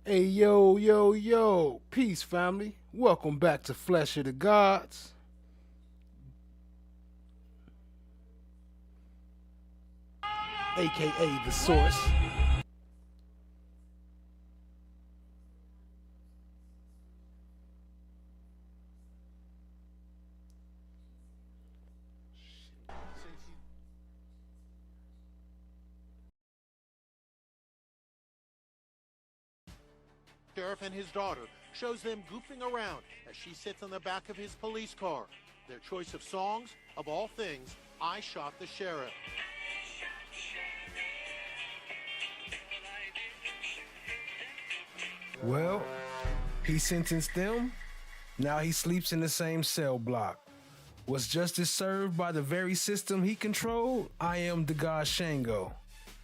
Hey, yo, yo, yo. Peace, family. Welcome back to Flesh of the Gods, aka The Source. Sheriff and his daughter shows them goofing around as she sits on the back of his police car. Their choice of songs, of all things, I Shot the Sheriff. Well, he sentenced them. Now he sleeps in the same cell block. Was justice served by the very system he controlled? I am the god Shango,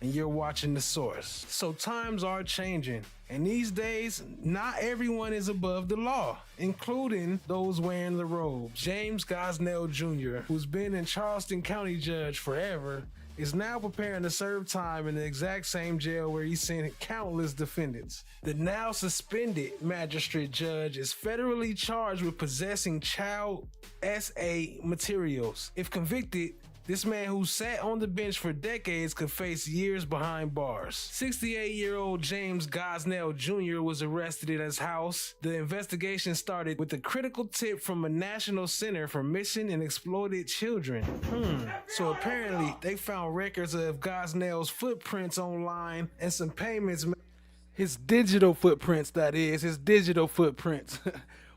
and you're watching The Source. So times are changing, and these days, not everyone is above the law, including those wearing the robe. James Gosnell Jr., who's been in Charleston County judge forever, is now preparing to serve time in the exact same jail where he sent countless defendants. The now suspended magistrate judge is federally charged with possessing child SA materials. If convicted, this man who sat on the bench for decades could face years behind bars. 68-year-old James Gosnell Jr. was arrested at his house. The investigation started with a critical tip from a national center for missing and exploited children. So apparently they found records of Gosnell's footprints online and some payments. His digital footprints, that is, his digital footprints.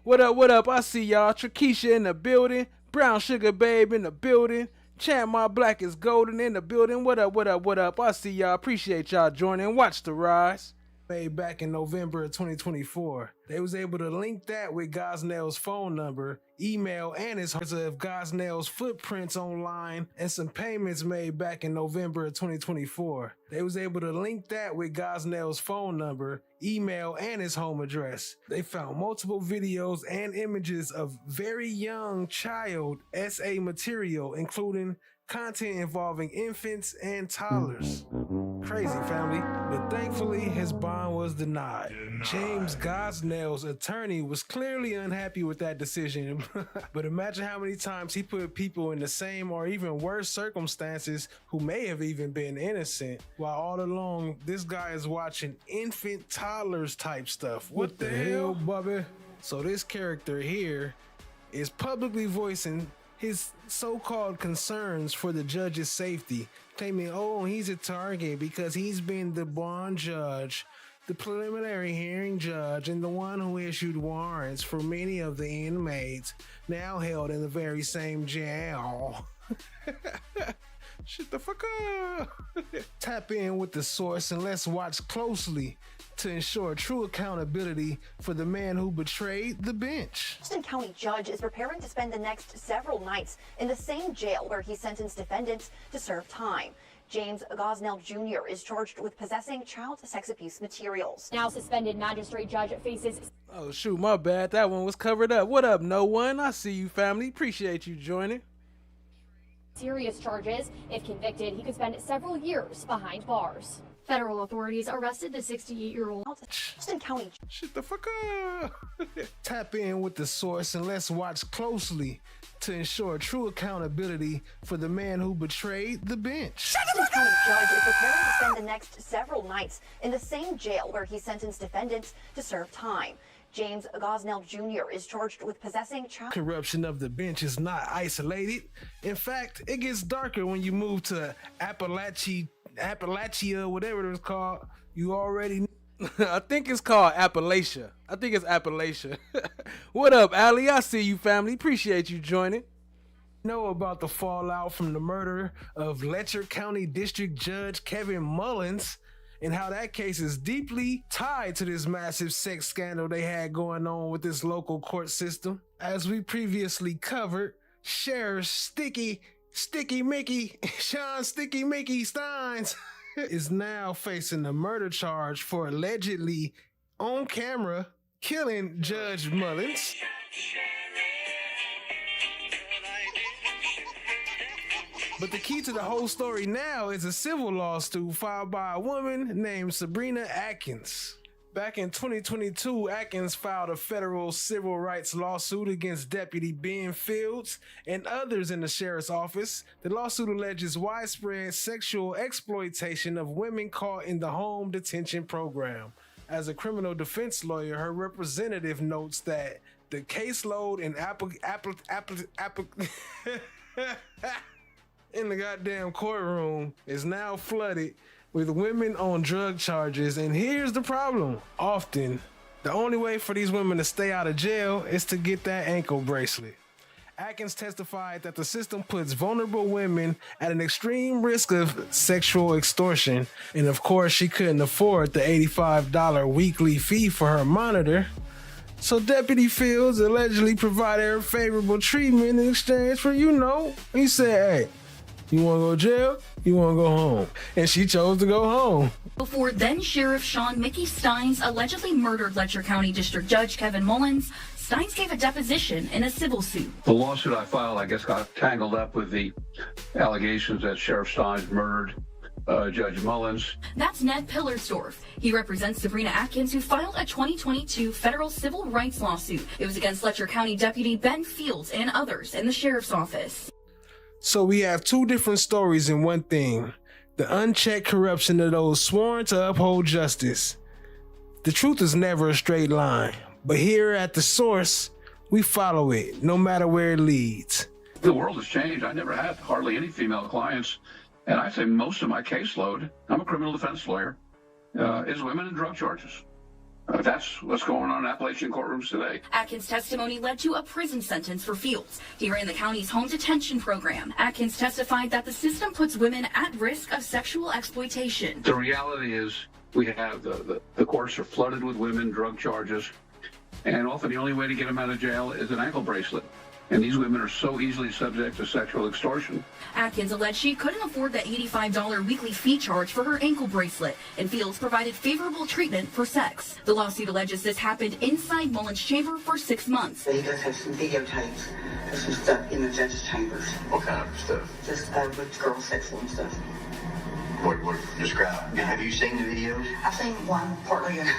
What up, what up? I see y'all. Trakesha in the building. Brown Sugar Babe in the building. Chant My Black is Golden in the building. What up, what up, what up? I see y'all. Appreciate y'all joining. Watch the rise. Made back in November of 2024. They was able to link that with Gosnell's phone number, email, and his of Gosnell's footprints online and some payments made back in November of 2024. They was able to link that with Gosnell's phone number, email, and his home address. They found multiple videos and images of very young child SA material, including content involving infants and toddlers. Crazy, family. But thankfully, his bond was denied. James Gosnell's attorney was clearly unhappy with that decision. But imagine how many times he put people in the same or even worse circumstances who may have even been innocent, while all along this guy is watching infant toddlers type stuff. What the hell, Bubba? So this character here is publicly voicing his so-called concerns for the judge's safety, claiming, oh, he's a target because he's been the bond judge, the preliminary hearing judge, and the one who issued warrants for many of the inmates now held in the very same jail. Shut the fuck up. Tap in with The Source and let's watch closely to ensure true accountability for the man who betrayed the bench. Houston County judge is preparing to spend the next several nights in the same jail where he sentenced defendants to serve time. James Gosnell Jr. is charged with possessing child sex abuse materials. Now suspended magistrate judge faces... Oh, shoot, my bad. That one was covered up. What up, no one? I see you, family. Appreciate you joining. serious charges. If convicted, he could spend several years behind bars. Federal authorities arrested the 68-year-old Houston County. Shut the fuck up. Tap in with The Source and let's watch closely to ensure true accountability for the man who betrayed the bench. Houston County judge is preparing to spend the next several nights in the same jail where he sentenced defendants to serve time. James Gosnell Jr. is charged with possessing child. Corruption of the bench is not isolated. In fact, it gets darker when you move to Appalachia, whatever it's called. You already I think it's called Appalachia. I think it's Appalachia. What up, Ali? I see you, family. Appreciate you joining. know about the fallout from the murder of Letcher County District Judge Kevin Mullins and how that case is deeply tied to this massive sex scandal they had going on with this local court system. As we previously covered, Sheriff Sticky Mickey Stines is now facing a murder charge for allegedly on camera killing Judge Mullins. But the key to the whole story now is a civil lawsuit filed by a woman named Sabrina Atkins. Back in 2022, Atkins filed a federal civil rights lawsuit against Deputy Ben Fields and others in the sheriff's office. The lawsuit alleges widespread sexual exploitation of women caught in the home detention program. As a criminal defense lawyer, her representative notes that the caseload in in the goddamn courtroom is now flooded with women on drug charges, and here's the problem. Often, the only way for these women to stay out of jail is to get that ankle bracelet. Atkins testified that the system puts vulnerable women at an extreme risk of sexual extortion, and of course she couldn't afford the $85 weekly fee for her monitor. So Deputy Fields allegedly provided her favorable treatment in exchange for, he said, hey, you want to go to jail? You want to go home? And she chose to go home. Before then Sheriff Mickey Stines allegedly murdered Letcher County District Judge Kevin Mullins, Stines gave a deposition in a civil suit. The lawsuit I filed, I guess, got tangled up with the allegations that Sheriff Stines murdered Judge Mullins. That's Ned Pillersdorf. He represents Sabrina Atkins, who filed a 2022 federal civil rights lawsuit. It was against Letcher County Deputy Ben Fields and others in the sheriff's office. So we have two different stories in one thing: the unchecked corruption of those sworn to uphold justice. The truth is never a straight line, but here at the source, we follow it, no matter where it leads. The world has changed. I never had hardly any female clients, and I say most of my caseload, I'm a criminal defense lawyer, is women and drug charges. That's what's going on in Appalachian courtrooms today. Atkins' testimony led to a prison sentence for Fields. He ran the county's home detention program. Atkins testified that the system puts women at risk of sexual exploitation. The reality is we have the courts are flooded with women, drug charges, and often the only way to get them out of jail is an ankle bracelet. And these women are so easily subject to sexual extortion. Atkins alleged she couldn't afford the $85 weekly fee charge for her ankle bracelet, and Fields provided favorable treatment for sex. The lawsuit alleges this happened inside Mullins' chamber for 6 months. He does have some videotapes of some stuff in the judge's chambers. What kind of stuff? Just with girl sexual and stuff. What describe? Have you seen the videos? I've seen one partly, just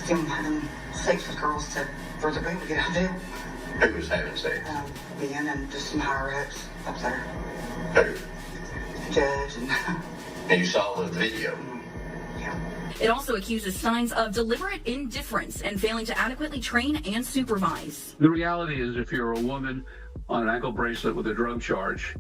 him having sex with girls to further people to get out of jail. Who was having sex? Ben and just some higher ups up there. Who? Judge And you saw the video? Yeah. It also accuses Stines of deliberate indifference and failing to adequately train and supervise. The reality is if you're a woman on an ankle bracelet with a drug charge,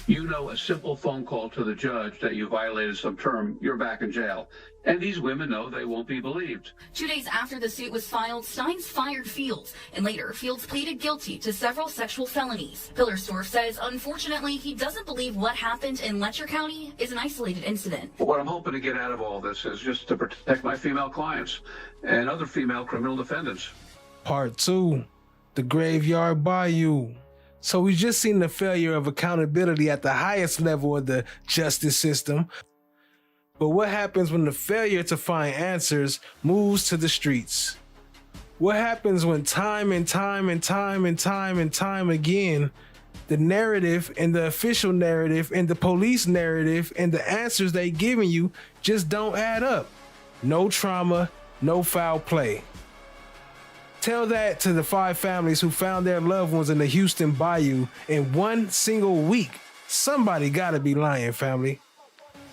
a simple phone call to the judge that you violated some term, you're back in jail. And these women know they won't be believed. 2 days after the suit was filed, Stines fired Fields, and later Fields pleaded guilty to several sexual felonies. Pillersdorf says, unfortunately, he doesn't believe what happened in Letcher County is an isolated incident. What I'm hoping to get out of all this is just to protect my female clients and other female criminal defendants. Part 2, the Graveyard Bayou. So we just seen the failure of accountability at the highest level of the justice system. But what happens when the failure to find answers moves to the streets? What happens when time and time again, the narrative and the official narrative and the police narrative and the answers they giving you just don't add up? No trauma, no foul play. Tell that to the 5 families who found their loved ones in the Houston Bayou in one single week. Somebody gotta be lying, family.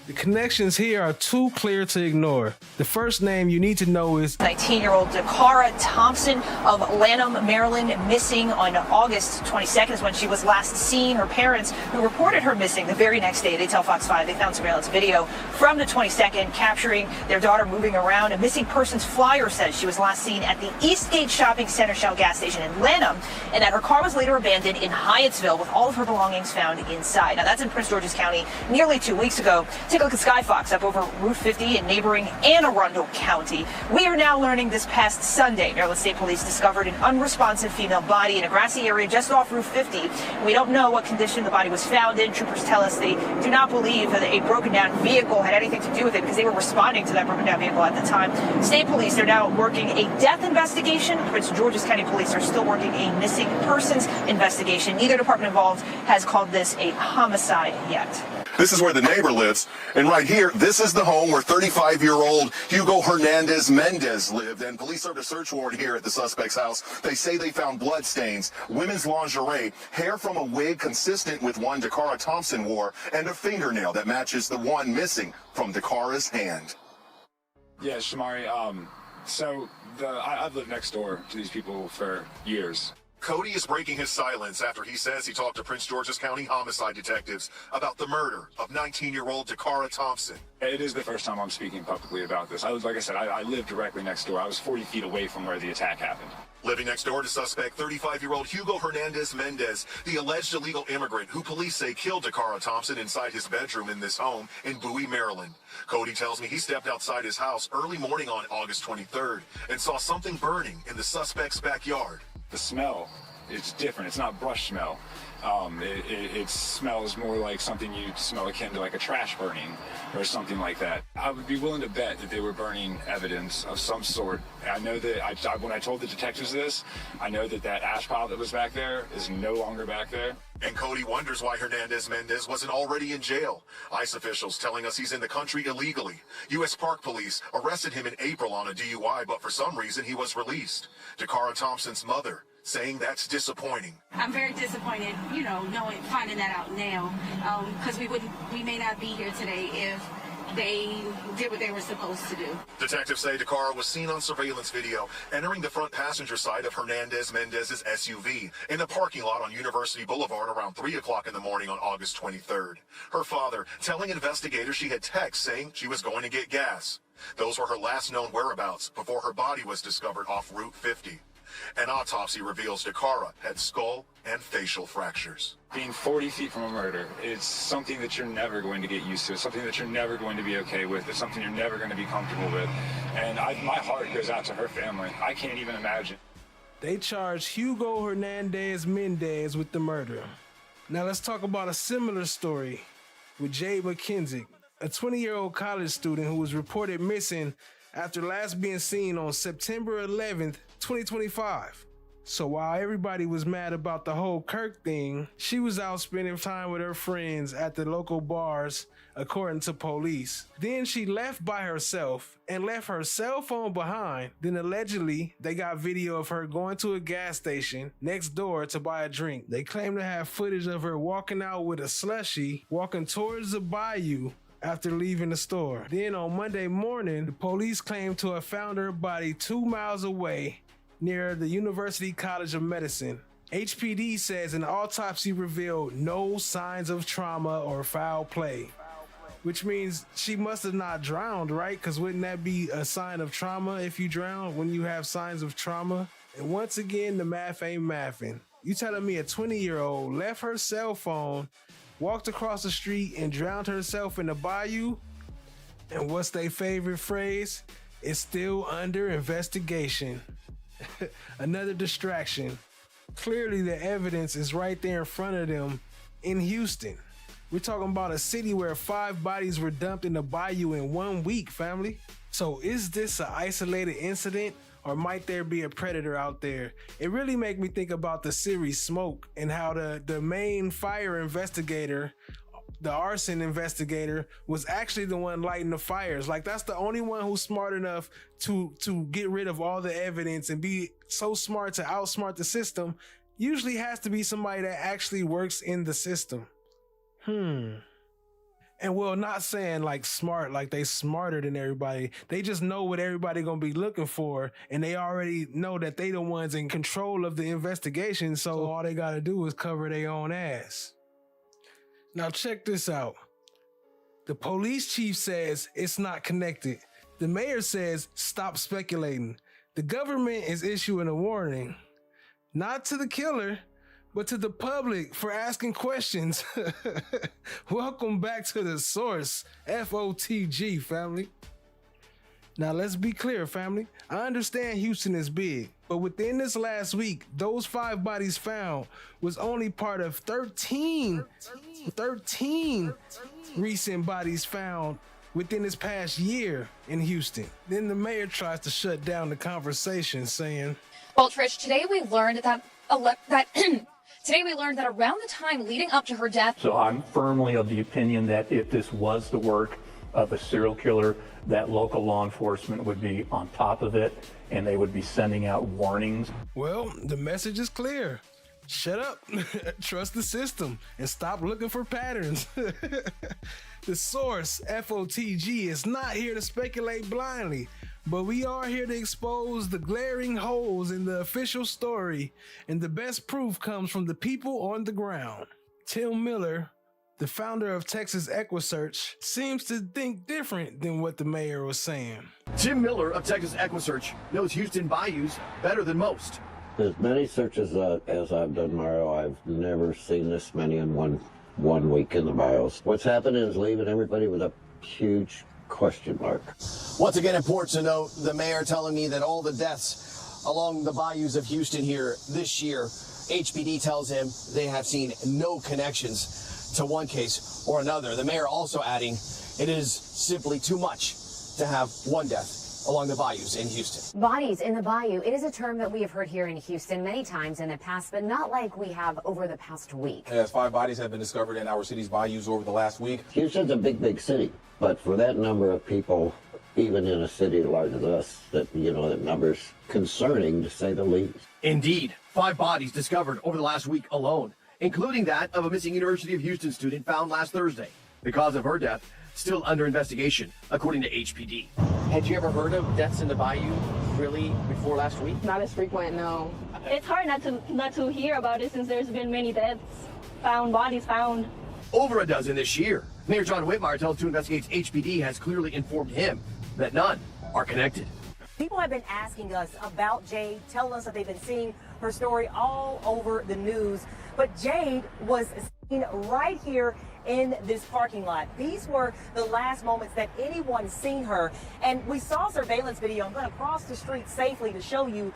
The connections here are too clear to ignore. The first name you need to know is 19-year-old Dacara Thompson of Lanham, Maryland, missing on August 22nd is when she was last seen. Her parents, who reported her missing the very next day, they tell Fox 5 they found surveillance video from the 22nd capturing their daughter moving around. A missing persons flyer says she was last seen at the Eastgate Shopping Center Shell gas station in Lanham, and that her car was later abandoned in Hyattsville with all of her belongings found inside. Now that's in Prince George's County nearly 2 weeks ago. Take a look at Skyfox up over Route 50 in neighboring Anne Arundel County. We are now learning this past Sunday, Maryland State Police discovered an unresponsive female body in a grassy area just off Route 50. We don't know what condition the body was found in. Troopers tell us they do not believe that a broken down vehicle had anything to do with it because they were responding to that broken down vehicle at the time. State Police are now working a death investigation. Prince George's County Police are still working a missing persons investigation. Neither department involved has called this a homicide yet. This is where the neighbor lives. And right here, this is the home where 35-year-old Hugo Hernandez Mendez lived. And police served a search warrant here at the suspect's house. They say they found blood stains, women's lingerie, hair from a wig consistent with one Dacara Thompson wore, and a fingernail that matches the one missing from Dakara's hand. Yeah, Shamari, I've lived next door to these people for years. Cody is breaking his silence after he says he talked to Prince George's County homicide detectives about the murder of 19-year-old Dacara Thompson. It is the first time I'm speaking publicly about this. Like I said, I live directly next door. I was 40 feet away from where the attack happened. Living next door to suspect 35-year-old Hugo Hernandez Mendez, the alleged illegal immigrant who police say killed Dacara Thompson inside his bedroom in this home in Bowie, Maryland. Cody tells me he stepped outside his house early morning on August 23rd and saw something burning in the suspect's backyard. The smell is different. It's not brush smell. It smells more like something you'd smell akin to like a trash burning or something like that. I would be willing to bet that they were burning evidence of some sort. I know that when I told the detectives this, I know that ash pile that was back there is no longer back there. And Cody wonders why Hernandez Mendez wasn't already in jail. ICE officials telling us he's in the country illegally. U.S. Park Police arrested him in April on a DUI, but for some reason he was released. Dacara Thompson's mother saying that's disappointing. I'm very disappointed, finding that out now, because we may not be here today if they did what they were supposed to do. Detectives say Dacara was seen on surveillance video entering the front passenger side of Hernandez Mendez's SUV in a parking lot on University Boulevard around 3 o'clock in the morning on August 23rd. Her father telling investigators she had texts saying she was going to get gas. Those were her last known whereabouts before her body was discovered off Route 50. An autopsy reveals Dacara had skull and facial fractures. Being 40 feet from a murder, it's something that you're never going to get used to. It's something that you're never going to be okay with. It's something you're never going to be comfortable with. And my heart goes out to her family. I can't even imagine. They charged Hugo Hernandez Mendez with the murder. Now let's talk about a similar story with Jade McKissic, a 20-year-old college student who was reported missing after last being seen on September 11th, 2025. So while everybody was mad about the whole Kirk thing, she was out spending time with her friends at the local bars, according to police. Then she left by herself and left her cell phone behind. Then allegedly, they got video of her going to a gas station next door to buy a drink. They claim to have footage of her walking out with a slushie, walking towards the bayou after leaving the store. Then on Monday morning, the police claimed to have found her body 2 miles away near the University College of Medicine. HPD says an autopsy revealed no signs of trauma or foul play, which means she must have not drowned, right? Because wouldn't that be a sign of trauma if you drown, when you have signs of trauma? And once again, the math ain't mathing. You telling me a 20-year-old left her cell phone, walked across the street and drowned herself in the bayou? And what's their favorite phrase? It's still under investigation. Another distraction. Clearly the evidence is right there in front of them in Houston. We're talking about a city where 5 bodies were dumped in the bayou in 1 week, family. So is this an isolated incident, or might there be a predator out there? It really made me think about the series Smoke and how the main fire investigator, the arson investigator, was actually the one lighting the fires. Like, that's the only one who's smart enough to get rid of all the evidence and be so smart to outsmart the system. Usually has to be somebody that actually works in the system. And well, not saying like smart, like they smarter than everybody. They just know what everybody gonna be looking for, and they already know that they the ones in control of the investigation, so all they gotta do is cover their own ass. Now check this out. The police chief says it's not connected. The mayor says stop speculating. The government is issuing a warning, not to the killer, but to the public for asking questions. Welcome back to the source, FOTG, family. Now let's be clear, family. I understand Houston is big, but within this last week, those 5 bodies found was only part of 13 recent bodies found within this past year in Houston. Then the mayor tries to shut down the conversation, saying, Well, Trish, today we learned that Today we learned that around the time leading up to her death. So I'm firmly of the opinion that if this was the work of a serial killer, that local law enforcement would be on top of it and they would be sending out warnings. Well, the message is clear. Shut up, trust the system, and stop looking for patterns. The source, FOTG, is not here to speculate blindly, but we are here to expose the glaring holes in the official story, and the best proof comes from the people on the ground. Tim Miller, the founder of Texas EquiSearch, seems to think different than what the mayor was saying. Tim Miller of Texas EquiSearch knows Houston Bayous better than most. As many searches as I've done, Mario, I've never seen this many in one week in the Bayous. What's happening is leaving everybody with a huge question mark. Once again, important to note, the mayor telling me that all the deaths along the bayous of Houston here this year, HPD tells him they have seen no connections to one case or another. The mayor also adding it is simply too much to have one death along the bayous in Houston. Bodies in the bayou, it is a term that we have heard here in Houston many times in the past, but not like we have over the past week. Yes, 5 bodies have been discovered in our city's bayous over the last week. Houston's a big city, but for that number of people, even in a city large as us, that number's concerning to say the least. Indeed, 5 bodies discovered over the last week alone, including that of a missing University of Houston student found last Thursday. The cause of her death still under investigation, according to HPD. Had you ever heard of deaths in the bayou really before last week? Not as frequent, no. It's hard not to hear about it since there's been many deaths found, bodies found. Over a dozen this year. Mayor John Whitmire tells 2 Investigates HPD has clearly informed him that none are connected. People have been asking us about Jade, telling us that they've been seeing her story all over the news. But Jade was seen right here in this parking lot. These were the last moments that anyone seen her. And we saw surveillance video. I'm going to cross the street safely to show you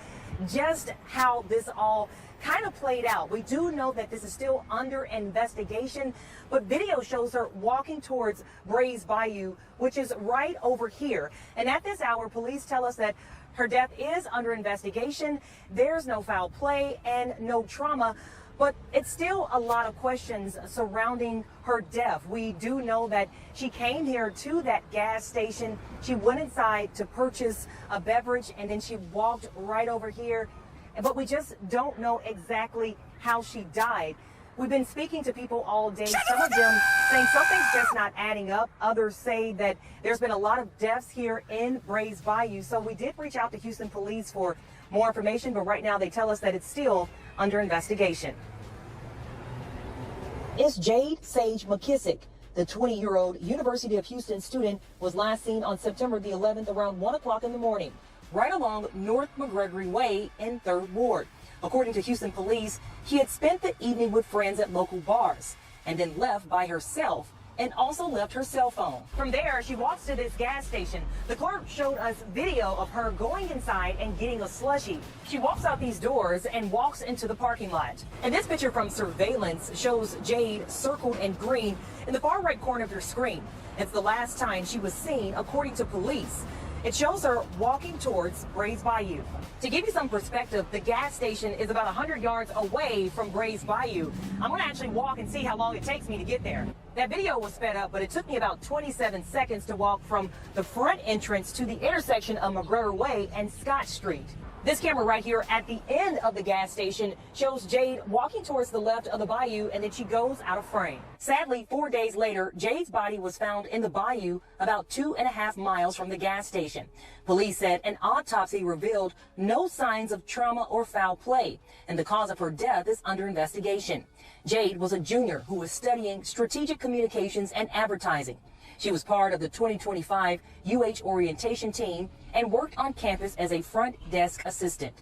just how this all kind of played out. We do know that this is still under investigation, but video shows her walking towards Brays Bayou, which is right over here. And at this hour, police tell us that her death is under investigation. There's no foul play and no trauma. But it's still a lot of questions surrounding her death. We do know that she came here to that gas station. She went inside to purchase a beverage, and then she walked right over here. But we just don't know exactly how she died. We've been speaking to people all day. Some of them saying something's just not adding up. Others say that there's been a lot of deaths here in Brays Bayou. So we did reach out to Houston Police for more information, but right now they tell us that it's still under investigation. It's Jade Sage McKissic. The 20-year-old University of Houston student was last seen on September the 11th around 1 o'clock in the morning, right along North McGregory Way in 3rd Ward. According to Houston Police, she had spent the evening with friends at local bars and then left by herself and also left her cell phone. From there, she walks to this gas station. The clerk showed us video of her going inside and getting a slushie. She walks out these doors and walks into the parking lot. And this picture from surveillance shows Jade circled in green in the far right corner of your screen. It's the last time she was seen, according to police. It shows her walking towards Brays Bayou. To give you some perspective, the gas station is about 100 yards away from Brays Bayou. I'm going to actually walk and see how long it takes me to get there. That video was sped up, but it took me about 27 seconds to walk from the front entrance to the intersection of McGregor Way and Scott Street. This camera right here at the end of the gas station shows Jade walking towards the left of the bayou, and then she goes out of frame. Sadly, 4 days later, Jade's body was found in the bayou about 2.5 miles from the gas station. Police said an autopsy revealed no signs of trauma or foul play, and the cause of her death is under investigation. Jade was a junior who was studying strategic communications and advertising. She was part of the 2025 UH orientation team and worked on campus as a front desk assistant.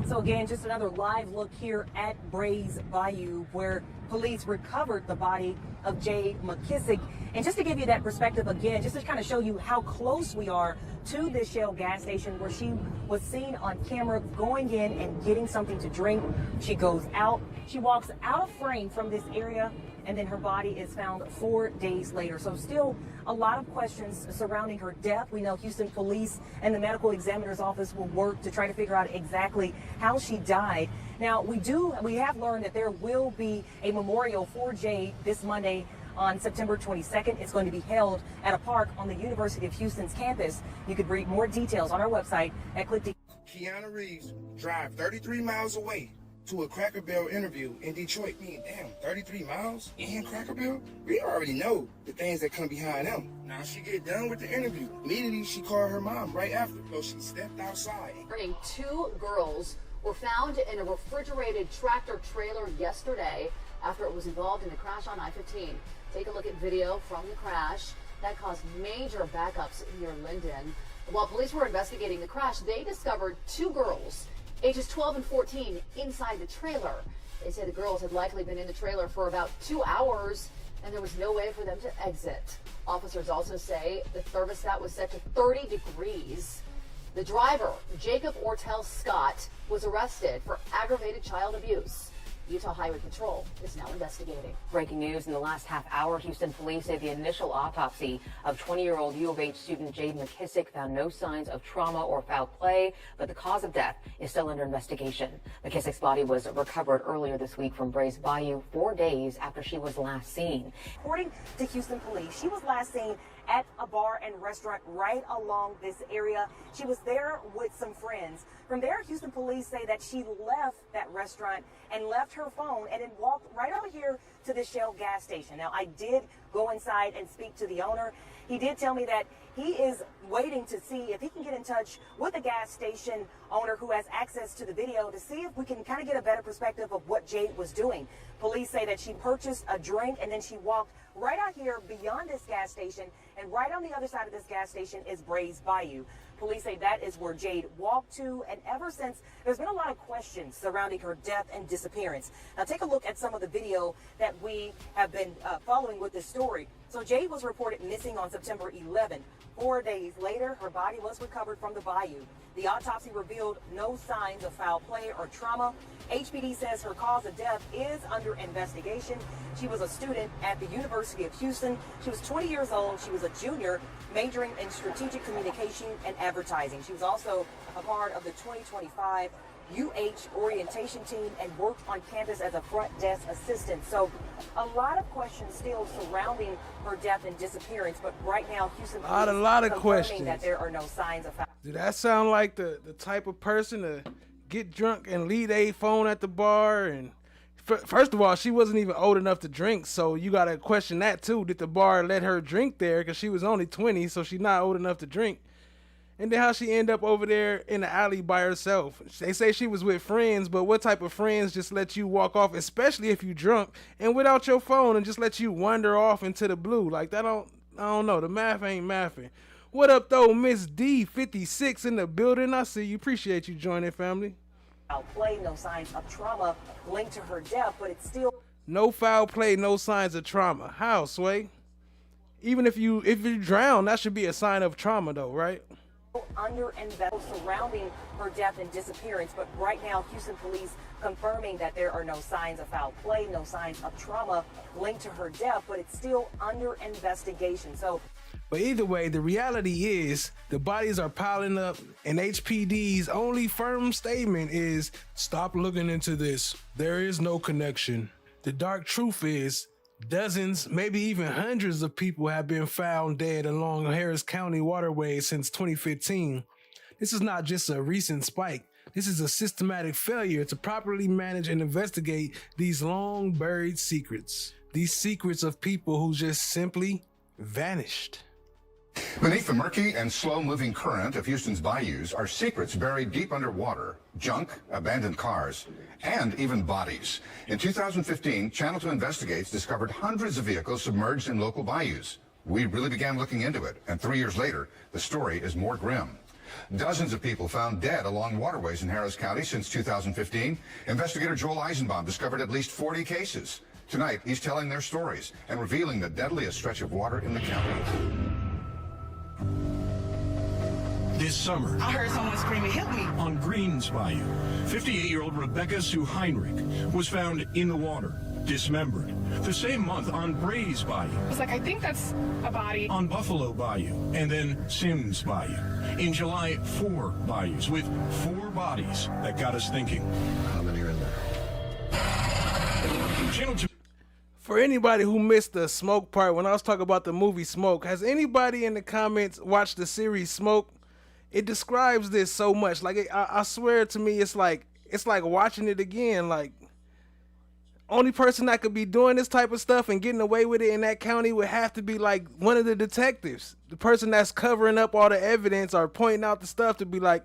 So again, just another live look here at Brays Bayou, where police recovered the body of Jade McKissic. And just to give you that perspective again, just to kind of show you how close we are to this Shell gas station where she was seen on camera going in and getting something to drink. She goes out, she walks out of frame from this area, and then her body is found 4 days later. So still a lot of questions surrounding her death. We know Houston police and the medical examiner's office will work to try to figure out exactly how she died. Now, we have learned that there will be a memorial for Jade this Monday on September 22nd. It's going to be held at a park on the University of Houston's campus. You could read more details on our website at click. Keanu Reeves drive 33 miles away to a Cracker Barrel interview in Detroit. Damn, 33 miles in Cracker Barrel? We already know the things that come behind them. Now she get done with the interview. Immediately she called her mom right after. So she stepped outside. 2 girls were found in a refrigerated tractor trailer yesterday after it was involved in a crash on I-15. Take a look at video from the crash that caused major backups near Linden. While police were investigating the crash, they discovered 2 girls ages 12 and 14 inside the trailer. They say the girls had likely been in the trailer for about 2 hours and there was no way for them to exit. Officers also say the thermostat was set to 30 degrees. The driver, Jacob Ortel Scott, was arrested for aggravated child abuse. Utah Highway Patrol is now investigating. Breaking news in the last half hour, Houston police say the initial autopsy of 20-year-old U of H student Jade McKissic found no signs of trauma or foul play, but the cause of death is still under investigation. McKissic's body was recovered earlier this week from Brays Bayou 4 days after she was last seen. According to Houston police, she was last seen at a bar and restaurant right along this area. She was there with some friends. From there, Houston police say that she left that restaurant and left her phone and then walked right over here to the Shell gas station. Now, I did go inside and speak to the owner. He did tell me that he is waiting to see if he can get in touch with the gas station owner who has access to the video to see if we can kind of get a better perspective of what Jade was doing. Police say that she purchased a drink and then she walked right out here beyond this gas station, and right on the other side of this gas station is Brays Bayou. Police say that is where Jade walked to, and ever since, there's been a lot of questions surrounding her death and disappearance. Now take a look at some of the video that we have been following with this story. So Jade was reported missing on September 11th. 4 days later, her body was recovered from the bayou. The autopsy revealed no signs of foul play or trauma. HPD says her cause of death is under investigation. She was a student at the University of Houston. She was 20 years old. She was a junior, majoring in strategic communication and advertising. She was also a part of the 2025 UH orientation team and worked on campus as a front desk assistant. So a lot of questions still surrounding her death and disappearance, but right now Houston police a lot of confirming questions. that there are no signs of foul. Do that sound like the type of person to get drunk and leave a phone at the bar? And first of all, she wasn't even old enough to drink, so you gotta question that too. Did the bar let her drink there? Because she was only 20, so she's not old enough to drink. And then how she end up over there in the alley by herself? They say she was with friends, but what type of friends just let you walk off, especially if you drunk and without your phone, and just let you wander off into the blue? Like that I don't know. The math ain't mathing. What up though, Miss D56 in the building? I see you. Appreciate you joining, family. Foul play, no signs of trauma linked to her death, but it's still no foul play, no signs of trauma. How, Sway? Even if you drown, that should be a sign of trauma though, right? under investigation surrounding her death and disappearance, but right now Houston police confirming that there are no signs of foul play, no signs of trauma linked to her death, but it's still under investigation. But either way, the reality is the bodies are piling up, and HPD's only firm statement is stop looking into this. There is no connection. The dark truth is dozens, maybe even hundreds of people have been found dead along Harris County waterways since 2015. This is not just a recent spike. This is a systematic failure to properly manage and investigate these long buried secrets. These secrets of people who just simply vanished. Beneath the murky and slow-moving current of Houston's bayous are secrets buried deep underwater, junk, abandoned cars, and even bodies. In 2015, Channel 2 Investigates discovered hundreds of vehicles submerged in local bayous. We really began looking into it, and 3 years later, the story is more grim. Dozens of people found dead along waterways in Harris County since 2015. Investigator Joel Eisenbaum discovered at least 40 cases. Tonight, he's telling their stories and revealing the deadliest stretch of water in the county. This summer, I heard someone screaming, "Help me!" on Greens Bayou, 58-year-old Rebecca Sue Heinrich was found in the water. dismembered. The same month on Brays Bayou. I was like, I think that's a body. On Buffalo Bayou, and then Sims Bayou. In July, 4 bayous with 4 bodies that got us thinking. How many are in there? Channel 2. For anybody who missed the Smoke part when I was talking about the movie Smoke, has anybody in the comments watched the series Smoke? It describes this so much. Like I swear to me, it's like watching it again. Like, only person that could be doing this type of stuff and getting away with it in that county would have to be like one of the detectives, the person that's covering up all the evidence or pointing out the stuff to be like,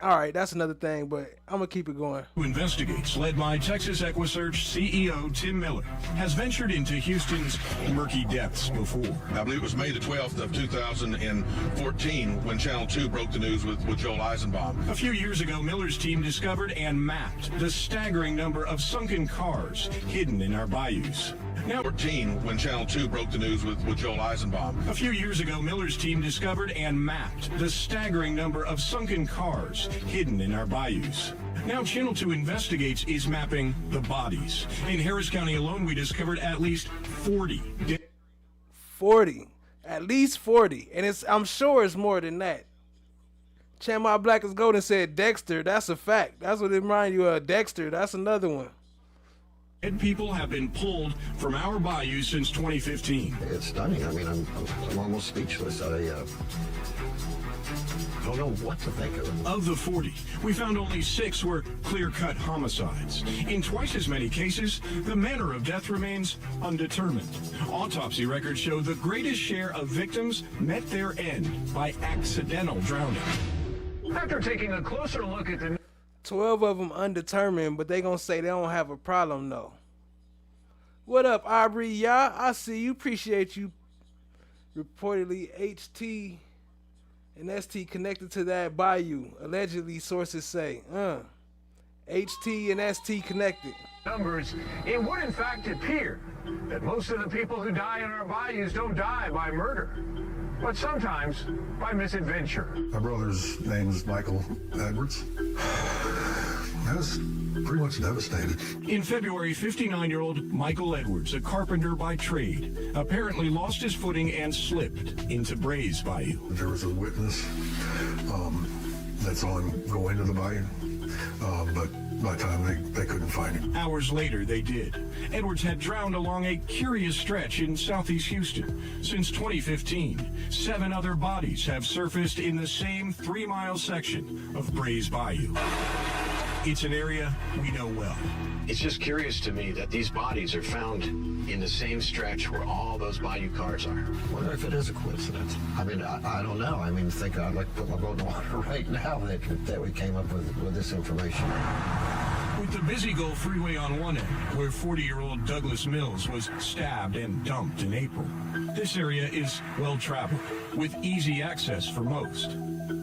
all right, that's another thing, but I'm going to keep it going. Who investigates, led by Texas EquiSearch CEO Tim Miller, has ventured into Houston's murky depths before. I believe it was May the 12th of 2014 when Channel 2 broke the news with Joel Eisenbaum. A few years ago, Miller's team discovered and mapped the staggering number of sunken cars hidden in our bayous. Now, 14 when Channel 2 broke the news with Joel Eisenbaum. A few years ago, Miller's team discovered and mapped the staggering number of sunken cars hidden in our bayous. Now Channel 2 Investigates is mapping the bodies. In Harris County alone, we discovered at least 40. 40. At least 40. And I'm sure it's more than that. Chad Black is Golden said Dexter. That's a fact. That's what it reminds you of. Dexter. That's another one. Dead people have been pulled from our bayou since 2015. It's stunning. I mean, I'm almost speechless. I don't know what to think of it. Of the 40, we found only 6 were clear-cut homicides. In twice as many cases, the manner of death remains undetermined. Autopsy records show the greatest share of victims met their end by accidental drowning. After taking a closer look at the 12 of them undetermined, but they gonna say they don't have a problem though. What up, Aubrey? Yeah, I see you. Appreciate you. Reportedly, HT and ST connected to that bayou. Allegedly, sources say. HT and ST connected. Numbers, it would in fact appear that most of the people who die in our bayous don't die by murder, but sometimes by misadventure. My brother's name is Michael Edwards. I was pretty much devastated. In February, 59-year-old Michael Edwards, a carpenter by trade, apparently lost his footing and slipped into Brays Bayou. There was a witness that saw him go into the bayou, but by the time they couldn't find him. Hours later, they did. Edwards had drowned along a curious stretch in southeast Houston. Since 2015, 7 other bodies have surfaced in the same 3-mile section of Brays Bayou. It's an area we know well. It's just curious to me that these bodies are found in the same stretch where all those bayou cars are. I wonder if it is a coincidence. I mean, I don't know. I mean, I'd like to put my boat in the water right now that we came up with this information. With the busy Gulf Freeway on one end, where 40-year-old Douglas Mills was stabbed and dumped in April, this area is well-traveled, with easy access for most.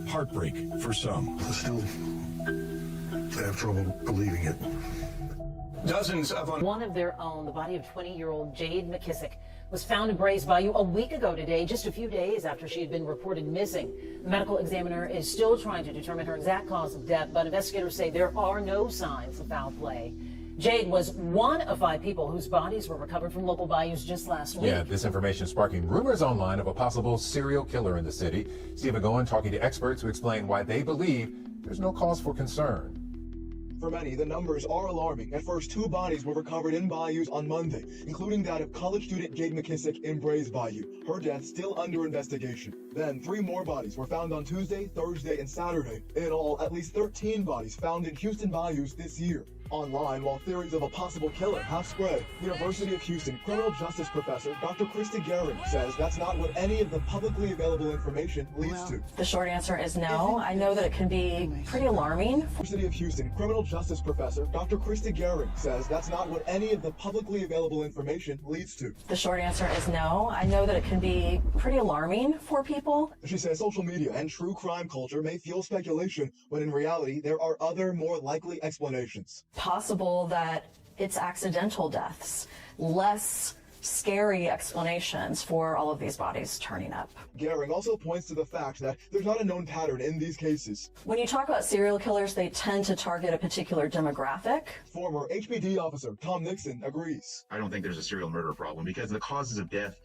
Heartbreak for some. I still have trouble believing it. Dozens of one of their own, the body of 20-year-old Jade McKissic, was found in Brays Bayou a week ago today, just a few days after she had been reported missing. The medical examiner is still trying to determine her exact cause of death, but investigators say there are no signs of foul play. Jade was one of 5 people whose bodies were recovered from local bayous just last week. Yeah, this information sparking rumors online of a possible serial killer in the city. Stephen Goen talking to experts who explain why they believe there's no cause for concern. For many, the numbers are alarming. At first, 2 bodies were recovered in bayous on Monday, including that of college student Jade McKissic in Brays Bayou. Her death still under investigation. Then, 3 more bodies were found on Tuesday, Thursday, and Saturday. In all, at least 13 bodies found in Houston bayous this year. Online, while theories of a possible killer have spread, University of Houston criminal justice professor Dr. Christy Gehring says that's not what any of the publicly available information leads to. The short answer is no. I know that it can be pretty alarming. University of Houston criminal justice professor Dr. Christy Gehring says that's not what any of the publicly available information leads to. The short answer is no. I know that it can be pretty alarming for people. She says social media and true crime culture may fuel speculation when in reality there are other more likely explanations. Possible that it's accidental deaths, less scary explanations for all of these bodies turning up. Gehring also points to the fact that there's not a known pattern in these cases. When you talk about serial killers, they tend to target a particular demographic. Former HPD officer Tom Nixon agrees. I don't think there's a serial murder problem because the causes of death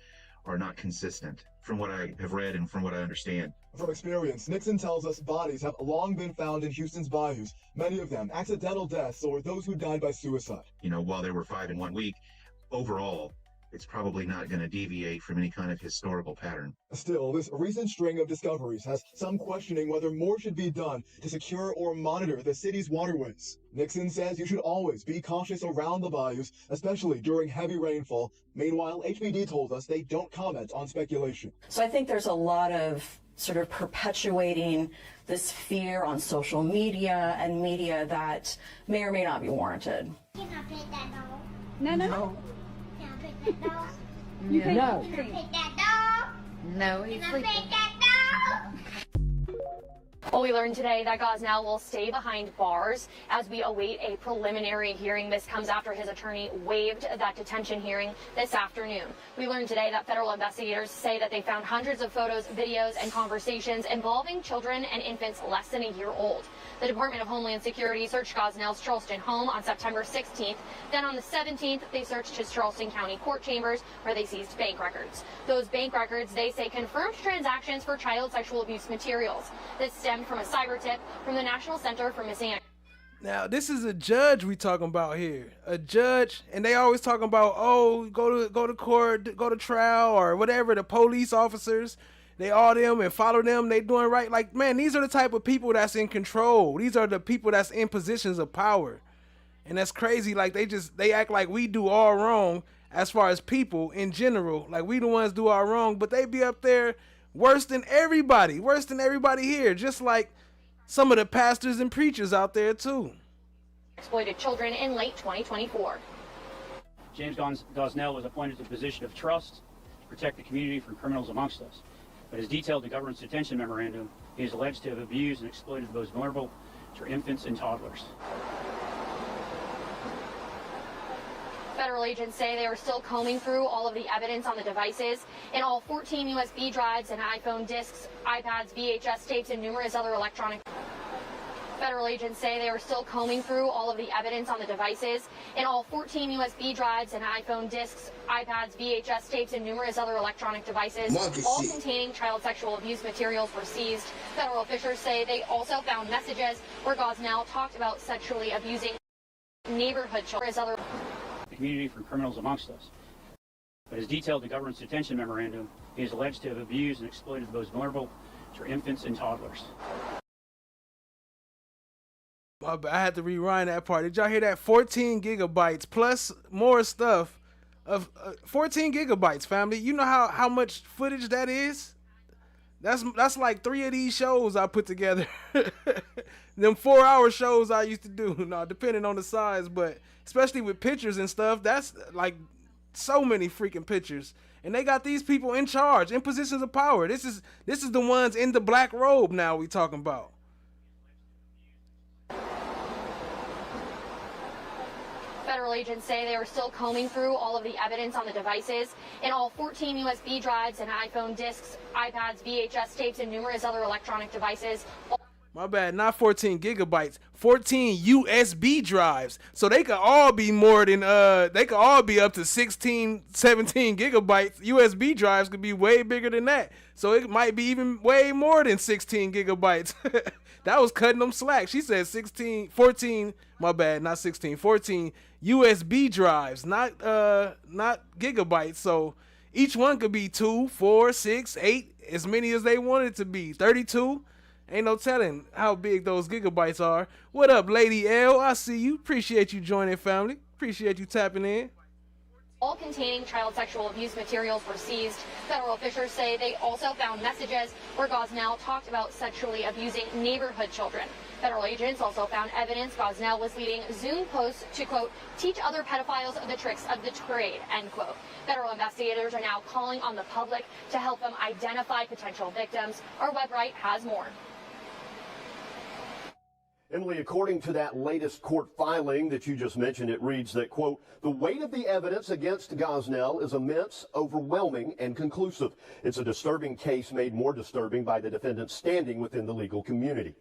are not consistent from what I have read and from what I understand. From experience, Nixon tells us bodies have long been found in Houston's bayous, many of them accidental deaths or those who died by suicide. You know, while there were 5 in 1 week, overall, it's probably not going to deviate from any kind of historical pattern. Still, this recent string of discoveries has some questioning whether more should be done to secure or monitor the city's waterways. Nixon says you should always be cautious around the bayous, especially during heavy rainfall. Meanwhile, HPD told us they don't comment on speculation. So I think there's a lot of sort of perpetuating this fear on social media and media that may or may not be warranted. Can I pet that dog? No. Can I pet that dog? No. Can I pet that dog? No, Can I pet that dog? Well, we learned today that Gosnell will stay behind bars as we await a preliminary hearing. This comes after his attorney waived that detention hearing this afternoon. We learned today that federal investigators say that they found hundreds of photos, videos, and conversations involving children and infants less than a year old. The Department of Homeland Security searched Gosnell's Charleston home on September 16th. Then on the 17th, they searched his Charleston County court chambers where they seized bank records. Those bank records, they say, confirmed transactions for child sexual abuse materials. This stemmed from a cyber tip from the National Center for Missing. Now, this is a judge we talking about here. A judge, and they always talking about, oh, go to court, go to trial, or whatever, the police officers. They all them and follow them. They doing right. Like, man, these are the type of people that's in control. These are the people that's in positions of power. And that's crazy. Like, they act like we do all wrong as far as people in general. Like, we the ones do all wrong, but they be up there worse than everybody here. Just like some of the pastors and preachers out there too. Exploited children in late 2024. James Gosnell was appointed to the position of trust to protect the community from criminals amongst us. But as detailed in the government's detention memorandum, he is alleged to have abused and exploited the most vulnerable, which are infants and toddlers. Federal agents say they are still combing through all of the evidence on the devices. In all, 14 USB drives and iPhone discs, iPads, VHS tapes, and numerous other electronic. Federal agents say they are still combing through all of the evidence on the devices. In all, 14 USB drives and iPhone discs, iPads, VHS tapes, and numerous other electronic devices, all containing child sexual abuse materials, were seized. Federal officials say they also found messages where Gosnell talked about sexually abusing neighborhood children. The community from criminals amongst us. But as detailed in the government's detention memorandum, he is alleged to have abused and exploited the most vulnerable, which are infants and toddlers. I had to rewind that part. Did y'all hear that? 14 gigabytes plus more stuff of 14 gigabytes, family. You know how much footage that is? That's like 3 of these shows I put together. Them 4-hour shows I used to do. No, depending on the size, but especially with pictures and stuff, that's like so many freaking pictures. And they got these people in charge, in positions of power. This is the ones in the black robe now we talking about. Federal agents say they are still combing through all of the evidence on the devices. In all, 14 USB drives and iPhone discs, iPads, VHS tapes, and numerous other electronic devices. My bad, not 14 gigabytes, 14 USB drives. So they could all be more than, they could all be up to 16, 17 gigabytes. USB drives could be way bigger than that. So it might be even way more than 16 gigabytes. That was cutting them slack. She said 14, my bad, not 16, 14 USB drives, not gigabytes. So each one could be 2, 4, 6, 8, as many as they wanted it to be. 32. Ain't no telling how big those gigabytes are. What up, Lady L? I see you. Appreciate you joining, family. Appreciate you tapping in. All containing child sexual abuse materials were seized. Federal officials say they also found messages where Gosnell talked about sexually abusing neighborhood children. Federal agents also found evidence Gosnell was leading Zoom posts to, quote, teach other pedophiles the tricks of the trade, end quote. Federal investigators are now calling on the public to help them identify potential victims. Our website has more. Emily, according to that latest court filing that you just mentioned, it reads that, quote, the weight of the evidence against Gosnell is immense, overwhelming, and conclusive. It's a disturbing case made more disturbing by the defendant's standing within the legal community.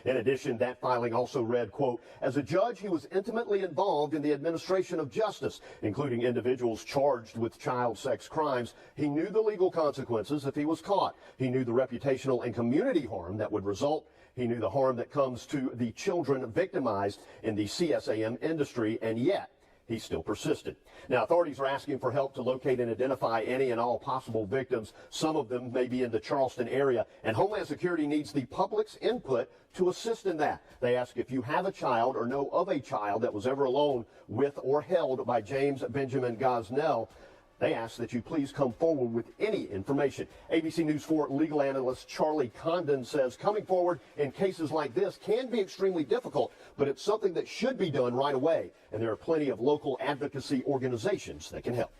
In addition, that filing also read, quote, as a judge, he was intimately involved in the administration of justice, including individuals charged with child sex crimes. He knew the legal consequences if he was caught. He knew the reputational and community harm that would result. He knew the harm that comes to the children victimized in the CSAM industry, and yet he still persisted. Now, authorities are asking for help to locate and identify any and all possible victims. Some of them may be in the Charleston area, and Homeland Security needs the public's input to assist in that. They ask if you have a child or know of a child that was ever alone with or held by James Benjamin Gosnell. They ask that you please come forward with any information. ABC News 4 legal analyst Charlie Condon says coming forward in cases like this can be extremely difficult, but it's something that should be done right away. And there are plenty of local advocacy organizations that can help.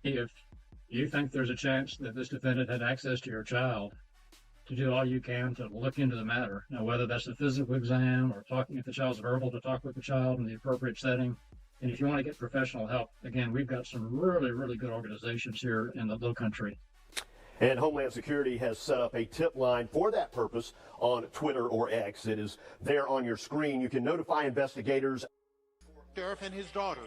If you think there's a chance that this defendant had access to your child, to do all you can to look into the matter. Now, whether that's a physical exam or talking, if the child's verbal, to talk with the child in the appropriate setting. And if you want to get professional help, again, we've got some really, really good organizations here in the Low Country. And Homeland Security has set up a tip line for that purpose on Twitter or X. It is there on your screen. You can notify investigators. Sheriff and his daughter.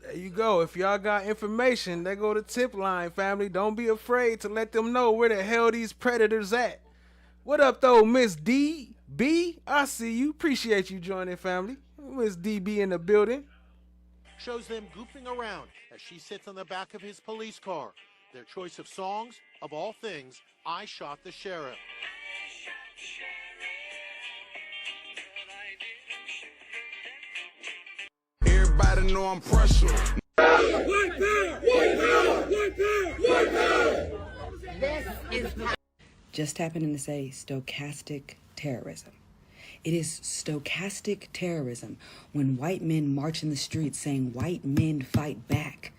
There you go. If y'all got information, they go to tip line, family. Don't be afraid to let them know where the hell these predators at. What up, though, Miss DB? I see you. Appreciate you joining, family. Miss DB in the building. Shows them goofing around as she sits on the back of his police car. Their choice of songs, of all things, I Shot the Sheriff. Everybody know I'm pressure. Just happening to say stochastic terrorism. It is stochastic terrorism when white men march in the streets saying white men fight back.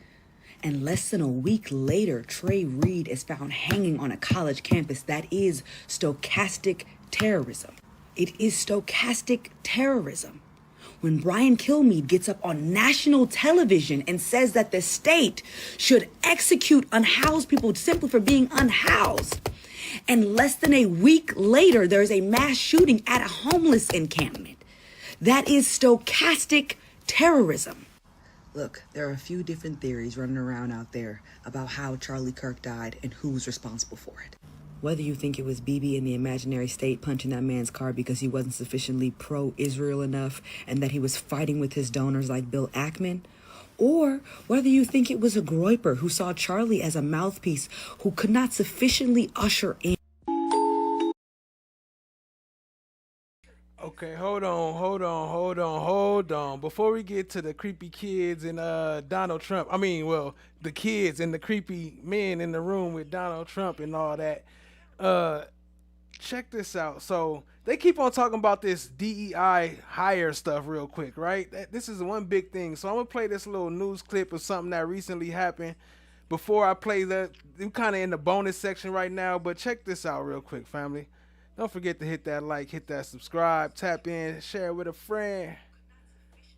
And less than a week later, Trey Reed is found hanging on a college campus. That is stochastic terrorism. It is stochastic terrorism when Brian Kilmeade gets up on national television and says that the state should execute unhoused people simply for being unhoused. And less than a week later, there's a mass shooting at a homeless encampment. That is stochastic terrorism. Look, there are a few different theories running around out there about how Charlie Kirk died and who was responsible for it. Whether you think it was BB in the imaginary state punching that man's car because he wasn't sufficiently pro-Israel enough and that he was fighting with his donors like Bill Ackman, or whether you think it was a groyper who saw Charlie as a mouthpiece who could not sufficiently usher in. Okay, hold on. Before we get to the creepy kids and Donald Trump, the kids and the creepy men in the room with Donald Trump and all that, check this out. So they keep on talking about this DEI hire stuff real quick, right? This is one big thing. So I'm going to play this little news clip of something that recently happened. Before I play that, I'm kind of in the bonus section right now, but check this out real quick, family. Don't forget to hit that like, hit that subscribe, tap in, share with a friend.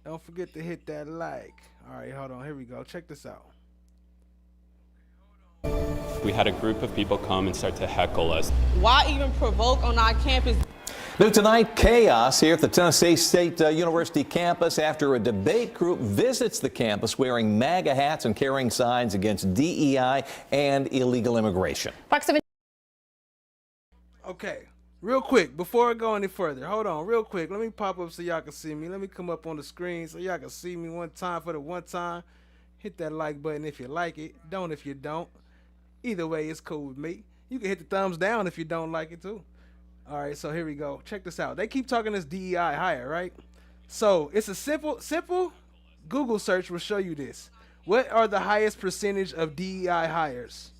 Don't forget to hit that like. All right, hold on. Here we go. Check this out. We had a group of people come and start to heckle us. Why even provoke on our campus? New tonight, chaos here at the Tennessee State University campus after a debate group visits the campus wearing MAGA hats and carrying signs against DEI and illegal immigration. Okay. Real quick, before I go any further, hold on, real quick. Let me pop up so y'all can see me. Let me come up on the screen so y'all can see me one time for the one time. Hit that like button if you like it. Don't if you don't. Either way, it's cool with me. You can hit the thumbs down if you don't like it too. All right, so here we go. Check this out. They keep talking this DEI hire, right? So it's a simple Google search will show you this. What are the highest percentage of DEI hires?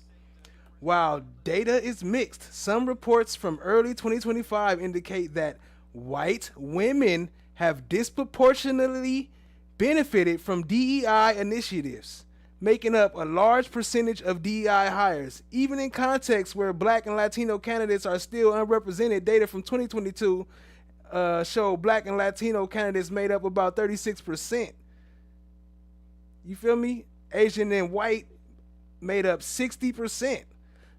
While data is mixed, some reports from early 2025 indicate that white women have disproportionately benefited from DEI initiatives, making up a large percentage of DEI hires. Even in contexts where Black and Latino candidates are still unrepresented, data from 2022 showed black and Latino candidates made up about 36%. You feel me? Asian and white made up 60%.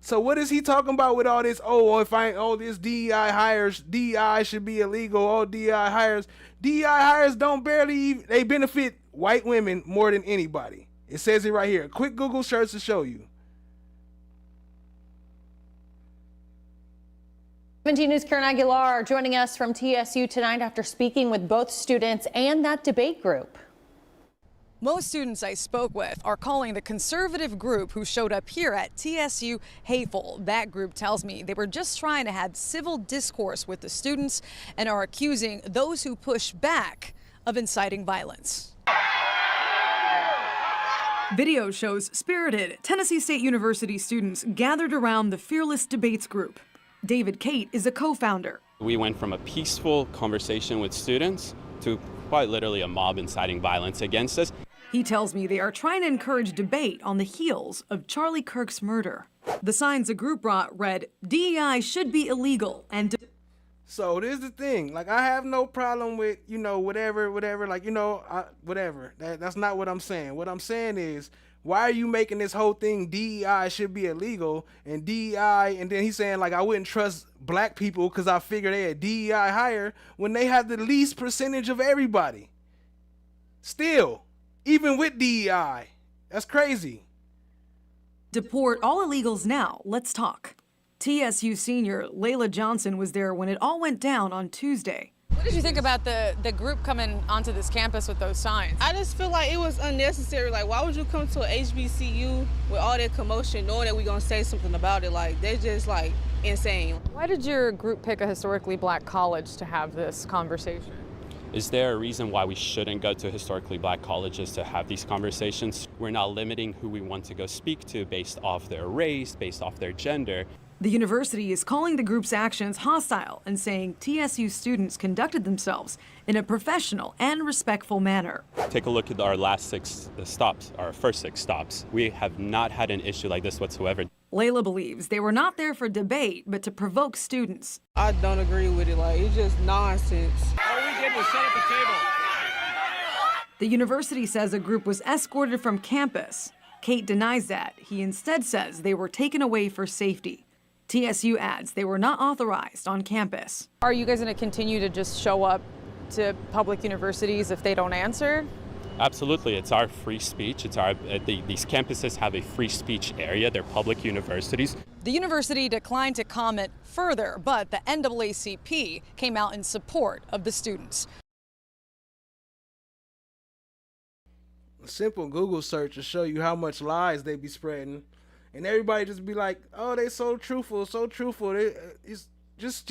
So what is he talking about with all this? This DEI hires, DEI should be illegal. DEI hires don't they benefit white women more than anybody. It says it right here. Quick Google search to show you. 17 News' Karen Aguilar joining us from TSU tonight after speaking with both students and that debate group. Most students I spoke with are calling the conservative group who showed up here at TSU hateful. That group tells me they were just trying to have civil discourse with the students and are accusing those who push back of inciting violence. Video shows spirited Tennessee State University students gathered around the Fearless Debates group. David Cate is a co-founder. We went from a peaceful conversation with students to quite literally a mob inciting violence against us. He tells me they are trying to encourage debate on the heels of Charlie Kirk's murder. The signs the group brought read, DEI should be illegal and... So this is the thing, like I have no problem with, whatever, whatever. That's not what I'm saying. What I'm saying is, why are you making this whole thing DEI should be illegal and DEI, and then he's saying like I wouldn't trust black people because I figured they had DEI higher when they have the least percentage of everybody. Still, even with DEI, that's crazy. Deport all illegals now. Let's talk. TSU senior Layla Johnson was there when it all went down on Tuesday. What did you think about the group coming onto this campus with those signs? I just feel like it was unnecessary. Like, why would you come to a HBCU with all that commotion knowing that we're going to say something about it? Like, they're just, like, insane. Why did your group pick a historically black college to have this conversation? Is there a reason why we shouldn't go to historically black colleges to have these conversations? We're not limiting who we want to go speak to based off their race, based off their gender. The university is calling the group's actions hostile and saying TSU students conducted themselves in a professional and respectful manner. Take a look at our last 6 stops, our first 6 stops. We have not had an issue like this whatsoever. Layla believes they were not there for debate, but to provoke students. I don't agree with it. Like, it's just nonsense. All we did was set up a table. The university says a group was escorted from campus. Cate denies that. He instead says they were taken away for safety. TSU adds they were not authorized on campus. Are you guys going to continue to just show up to public universities if they don't answer? Absolutely. It's our free speech. These campuses have a free speech area. They're public universities. The university declined to comment further, but the NAACP came out in support of the students. A simple Google search will show you how much lies they be spreading. And everybody just be like, oh, they so truthful, so truthful. Just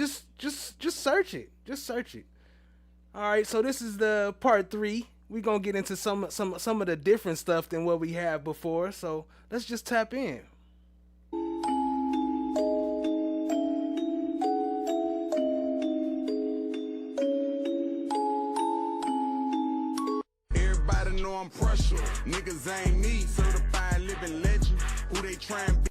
search it. Just search it. All right, so this is the part 3. We're going to get into some of the different stuff than what we had before. So let's just tap in. Everybody know I'm pressure. Niggas ain't me, certified living legend. Who they try and be.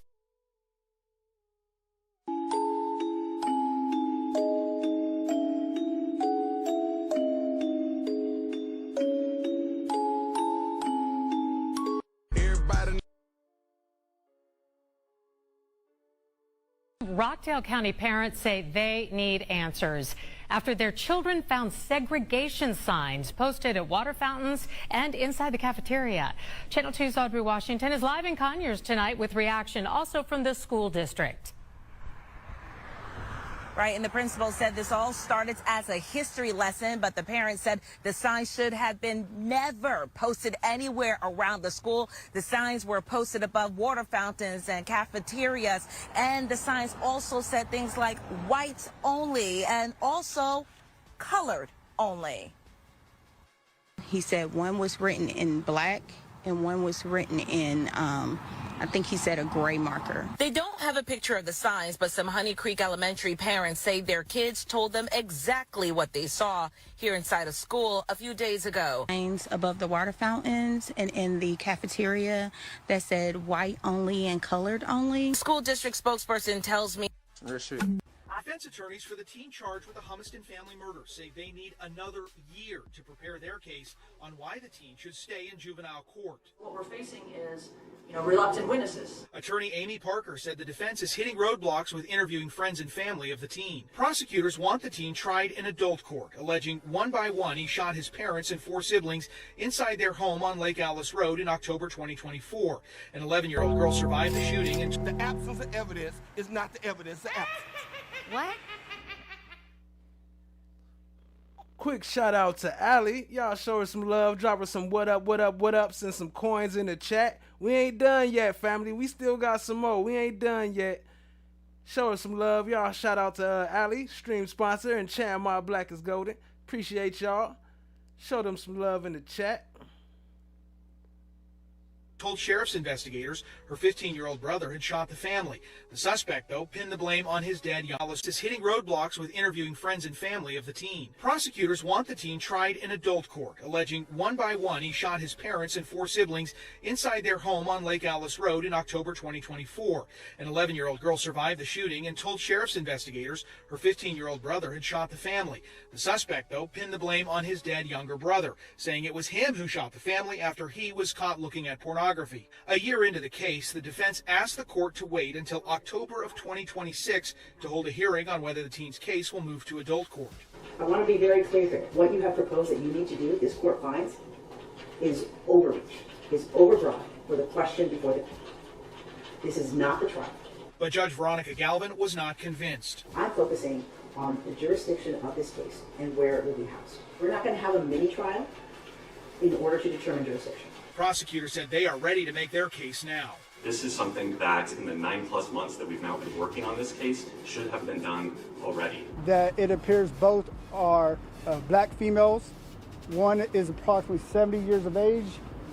Rockdale County parents say they need answers after their children found segregation signs posted at water fountains and inside the cafeteria. Channel 2's Audrey Washington is live in Conyers tonight with reaction also from the school district. Right, and the principal said this all started as a history lesson, but the parents said the signs should have been never posted anywhere around the school. The signs were posted above water fountains and cafeterias, and the signs also said things like whites only and also colored only. He said one was written in black and one was written in, I think he said a gray marker. They don't have a picture of the signs, but some Honey Creek Elementary parents say their kids told them exactly what they saw here inside a school a few days ago. Signs above the water fountains and in the cafeteria that said white only and colored only. School district spokesperson tells me Defense attorneys for the teen charged with the Humiston family murder say they need another year to prepare their case on why the teen should stay in juvenile court. What we're facing is, reluctant witnesses. Attorney Amy Parker said the defense is hitting roadblocks with interviewing friends and family of the teen. Prosecutors want the teen tried in adult court, alleging one by one he shot his parents and 4 siblings inside their home on Lake Alice Road in October 2024. An 11-year-old girl survived the shooting, and the absence of evidence is not the evidence of absence. What? Quick shout out to Allie. Y'all show her some love. Drop her some what up, send some coins in the chat. We ain't done yet, family. We still got some more. We ain't done yet. Show her some love. Y'all shout out to Allie, stream sponsor, and Chan My Black is Golden. Appreciate y'all. Show them some love in the chat. Told sheriff's investigators her 15-year-old brother had shot the family. The suspect, though, pinned the blame on his dad. Yalis is hitting roadblocks with interviewing friends and family of the teen. Prosecutors want the teen tried in adult court, alleging one by one he shot his parents and 4 siblings inside their home on Lake Alice Road in October 2024. An 11-year-old girl survived the shooting and told sheriff's investigators her 15-year-old brother had shot the family. The suspect, though, pinned the blame on his dead younger brother, saying it was him who shot the family after he was caught looking at pornography. A year into the case, the defense asked the court to wait until October of 2026 to hold a hearing on whether the teen's case will move to adult court. I want to be very clear here. What you have proposed that you need to do, this court finds, is overreach, is overbroad for the question before the court. This is not the trial. But Judge Veronica Galvin was not convinced. I'm focusing on the jurisdiction of this case and where it will be housed. We're not going to have a mini trial in order to determine jurisdiction. Prosecutors said they are ready to make their case now. This is something that in the 9+ months that we've now been working on this case should have been done already. That it appears both are black females. One is approximately 70 years of age.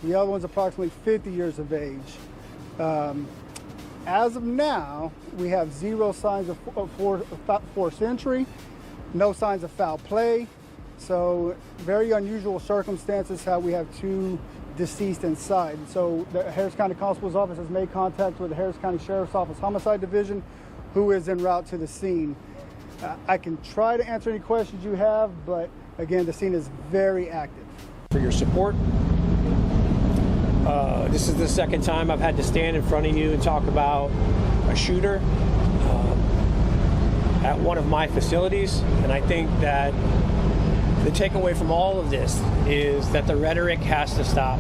The other one's approximately 50 years of age. As of now, we have 0 signs of forced entry, no signs of foul play. So very unusual circumstances how we have 2 deceased inside. So the Harris County Constable's Office has made contact with the Harris County Sheriff's Office Homicide Division, who is en route to the scene. I can try to answer any questions you have, but again, the scene is very active. For your support. This is the second time I've had to stand in front of you and talk about a shooter at one of my facilities, and I think that the takeaway from all of this is that the rhetoric has to stop.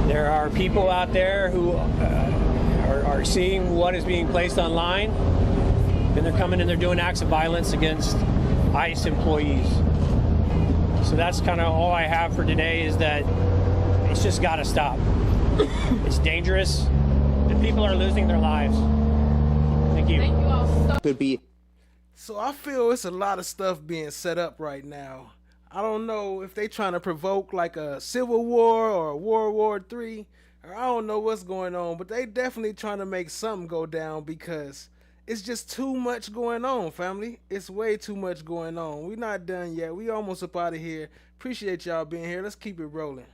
There are people out there who are seeing what is being placed online, and they're coming and they're doing acts of violence against ICE employees. So that's kind of all I have for today, is that it's just got to stop. It's dangerous, and people are losing their lives. Thank you. Thank you all. Could be. So I feel it's a lot of stuff being set up right now. I don't know if they trying to provoke like a civil war or a World War III, or I don't know what's going on, but they definitely trying to make something go down because it's just too much going on, family. It's way too much going on. We're not done yet. We almost up out of here. Appreciate y'all being here. Let's keep it rolling.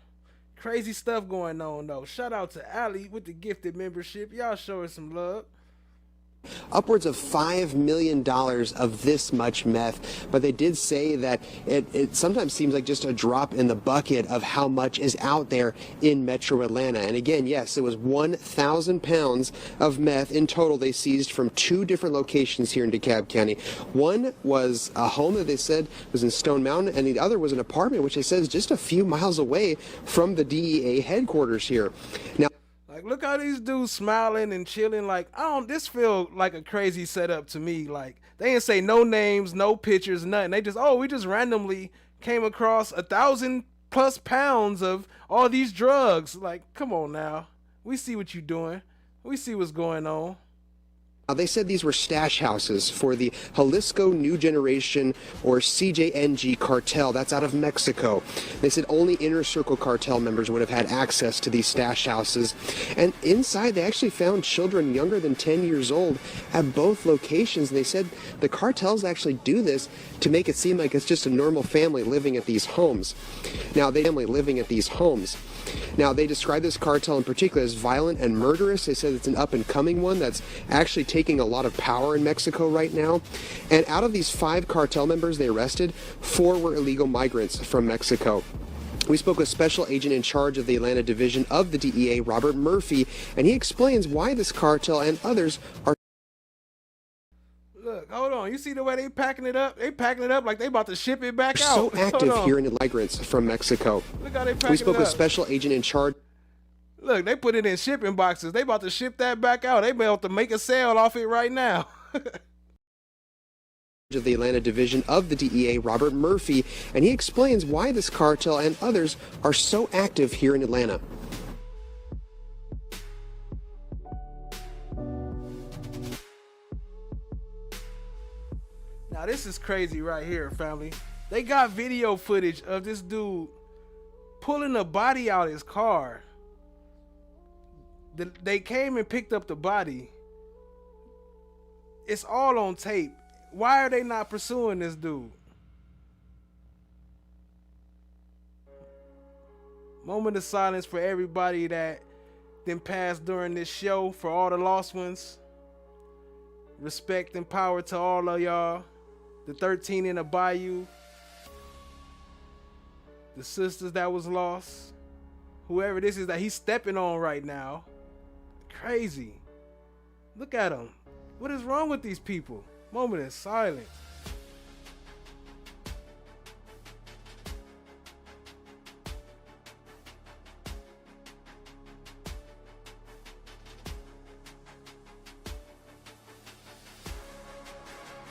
Crazy stuff going on though. Shout out to Allie with the gifted membership. Y'all show her some love. Upwards of $5 million of this much meth, but they did say that it sometimes seems like just a drop in the bucket of how much is out there in Metro Atlanta. And again, yes, it was 1,000 pounds of meth in total they seized from 2 different locations here in DeKalb County. One was a home that they said was in Stone Mountain, and the other was an apartment, which they said is just a few miles away from the DEA headquarters here. Now, like, look how these dudes smiling and chilling. Like, this feel like a crazy setup to me. Like, they didn't say no names, no pictures, nothing. They just, we just randomly came across 1,000+ pounds of all these drugs. Like, come on now. We see what you're doing. We see what's going on. They said these were stash houses for the Jalisco New Generation, or CJNG cartel. That's out of Mexico. They said only Inner Circle cartel members would have had access to these stash houses. And inside, they actually found children younger than 10 years old at both locations. And they said the cartels actually do this to make it seem like it's just a normal family living at these homes. Now, they family living at these homes. Now, they describe this cartel in particular as violent and murderous. They said it's an up-and-coming one that's actually taking a lot of power in Mexico right now. And out of these 5 cartel members they arrested, 4 were illegal migrants from Mexico. We spoke with Special Agent in charge of the Atlanta Division of the DEA, Robert Murphy, and he explains why this cartel and others are... Look, hold on. You see the way they packing it up? They packing it up like they about to ship it back out. so active here in migrants from Mexico. Look how they packing We spoke it with up. Special Agent in charge. Look, they put it in shipping boxes. They about to ship that back out. They about to make a sale off it right now. Of the Atlanta Division of the DEA, Robert Murphy, and he explains why this cartel and others are so active here in Atlanta. Now this is crazy right here, family. They got video footage of this dude pulling a body out of his car. They came and picked up the body. It's all on tape. Why are they not pursuing this dude? Moment of silence for everybody that then passed during this show, for all the lost ones. Respect and power to all of y'all. The 13 in the Bayou. The sisters that was lost. Whoever this is that he's stepping on right now. Crazy. Look at him. What is wrong with these people? Moment of silence.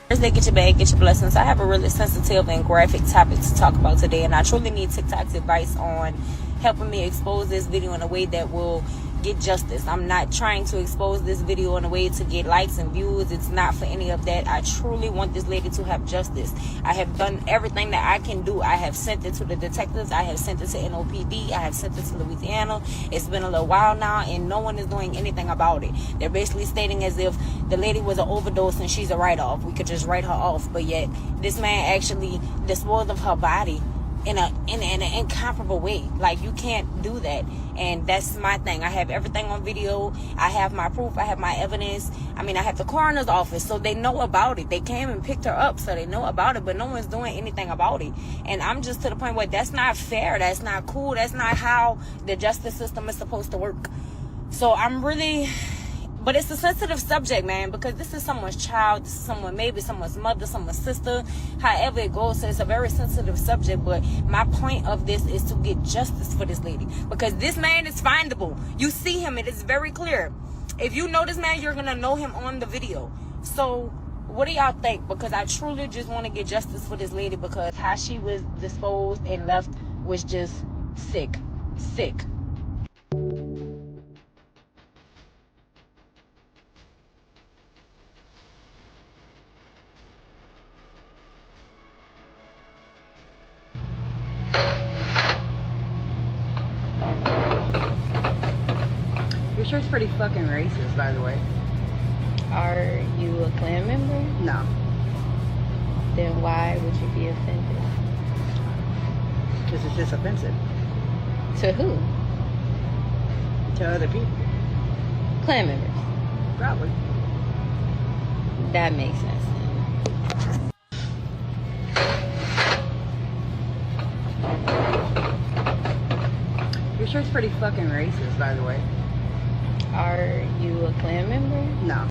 Thursday, get your bag, get your blessings. I have a really sensitive and graphic topic to talk about today, and I truly need TikTok's advice on helping me expose this video in a way that will get justice. I'm not trying to expose this video in a way to get likes and views. It's not for any of that. I truly want this lady to have justice. I have done everything that I can do. I have sent it to the detectives. I have sent it to NOPD. I have sent it to Louisiana. It's been a little while now, and no one is doing anything about it. They're basically stating as if the lady was an overdose and she's a write-off. We could just write her off, but yet this man actually disposed of her body in an incomparable way. Like, you can't do that. And that's my thing. I have everything on video. I have my proof. I have my evidence. I mean, I have the coroner's office, so they know about it. They came and picked her up, so they know about it, but no one's doing anything about it. And I'm just to the point where that's not fair. That's not cool. That's not how the justice system is supposed to work. So I'm really... But it's a sensitive subject, man, because this is someone's child, this is someone, maybe someone's mother, someone's sister, however it goes. So it's a very sensitive subject, but my point of this is to get justice for this lady, because this man is findable. You see him, it is very clear. If you know this man, you're going to know him on the video. So what do y'all think? Because I truly just want to get justice for this lady, because how she was disposed and left was just sick. Your shirt's pretty fucking racist, by the way. Are you a Klan member? No. Then why would you be offended? Because it's just offensive. To who? To other people. Klan members? Probably. That makes sense. Your shirt's pretty fucking racist, by the way. Are you a Klan member? No.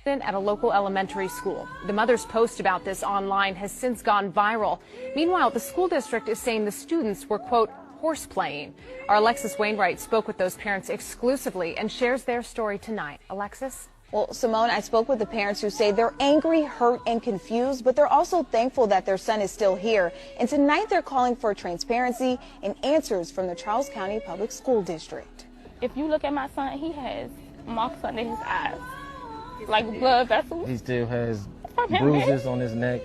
At a local elementary school. The mother's post about this online has since gone viral. Meanwhile, the school district is saying the students were, quote, horseplaying. Our Alexis Wainwright spoke with those parents exclusively and shares their story tonight. Alexis? Well, Simone, I spoke with the parents who say they're angry, hurt, and confused, but they're also thankful that their son is still here. And tonight they're calling for transparency and answers from the Charles County Public School District. If you look at my son, he has marks under his eyes, like blood vessels. He still has bruises on his neck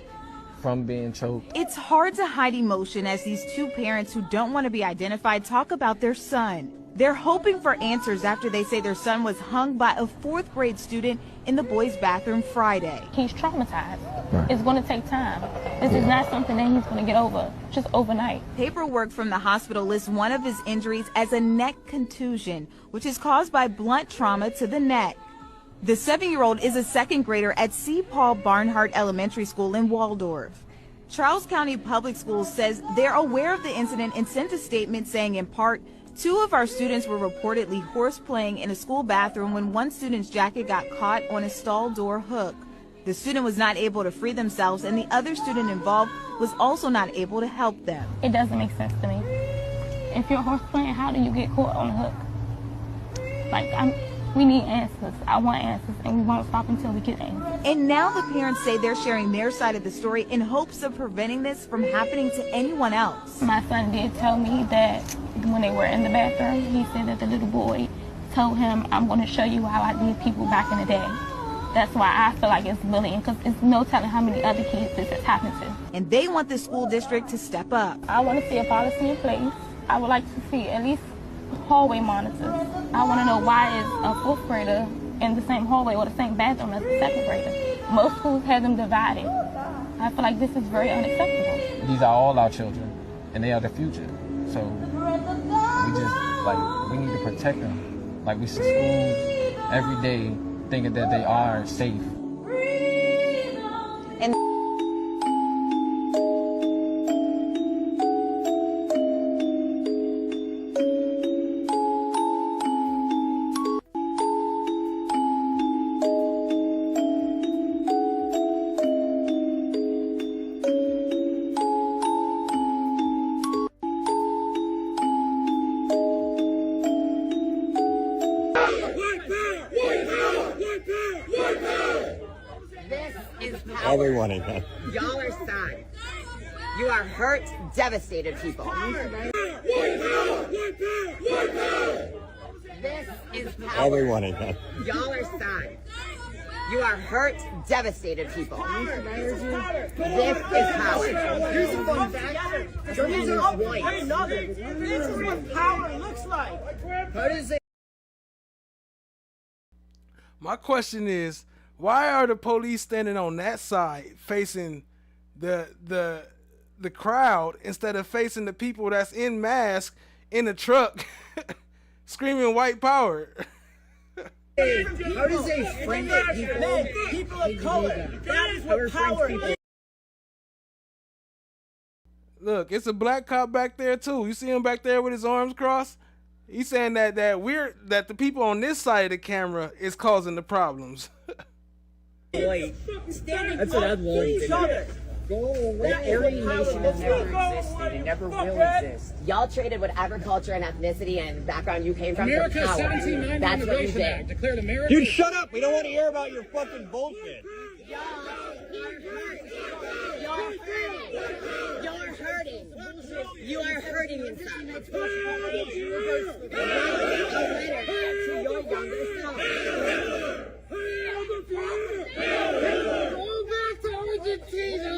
from being choked. It's hard to hide emotion as these two parents who don't want to be identified talk about their son. They're hoping for answers after they say their son was hung by a 4th grade student in the boys' bathroom Friday. He's traumatized. It's going to take time. This is not something that he's going to get over just overnight. Paperwork from the hospital lists one of his injuries as a neck contusion, which is caused by blunt trauma to the neck. The 7-year-old is a second grader at C. Paul Barnhart Elementary School in Waldorf. Charles County Public Schools says they're aware of the incident and sent a statement saying, in part, 2 of our students were reportedly horseplaying in a school bathroom when one student's jacket got caught on a stall door hook. The student was not able to free themselves, and the other student involved was also not able to help them. It doesn't make sense to me. If you're horseplaying, how do you get caught on a hook? We need answers. I want answers, and we won't stop until we get answers. And now the parents say they're sharing their side of the story in hopes of preventing this from happening to anyone else. My son did tell me that when they were in the bathroom, he said that the little boy told him, I'm going to show you how I did people back in the day. That's why I feel like it's bullying, because it's no telling how many other kids this has happened to. And they want the school district to step up. I want to see a policy in place. I would like to see at least hallway monitors. I want to know why is a 4th grader in the same hallway or the same bathroom as a 2nd grader. Most schools have them divided. I feel like this is very unacceptable. These are all our children, and they are the future. So we need to protect them. Like, we see schools every day thinking that they are safe. And Everyone again. Y'all are sad. You are hurt, devastated people. This is power. Everyone again. Y'all are sad. You are hurt, devastated people. This is power. This is what power looks like. How does it? My question is, why are the police standing on that side facing the crowd instead of facing the people that's in mask in the truck screaming white power? How does a friend people of color? That is what power is. Look, it's a black cop back there too. You see him back there with his arms crossed? He's saying that the people on this side of the camera is causing the problems. Wait, that's what I'm willing to do. Go away. The Aryan nation has never existed and never will exist. Y'all traded with agriculture and ethnicity and background you came from. America's for power. 1790 That's what you Immigration Act did. declared America. Dude, shut up! We don't want to hear about your fucking bullshit. Y'all are hurting. You are hurting inside. To your younger self.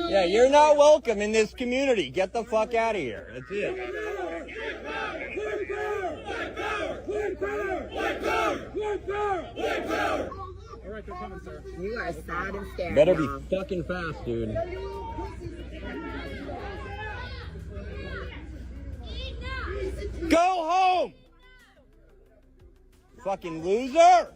Yeah, you're not welcome in this community. Get the fuck out of here. That's it. All right, they're coming, sir. You are sad and scared. Better be fucking fast, dude. Go home! Fucking loser!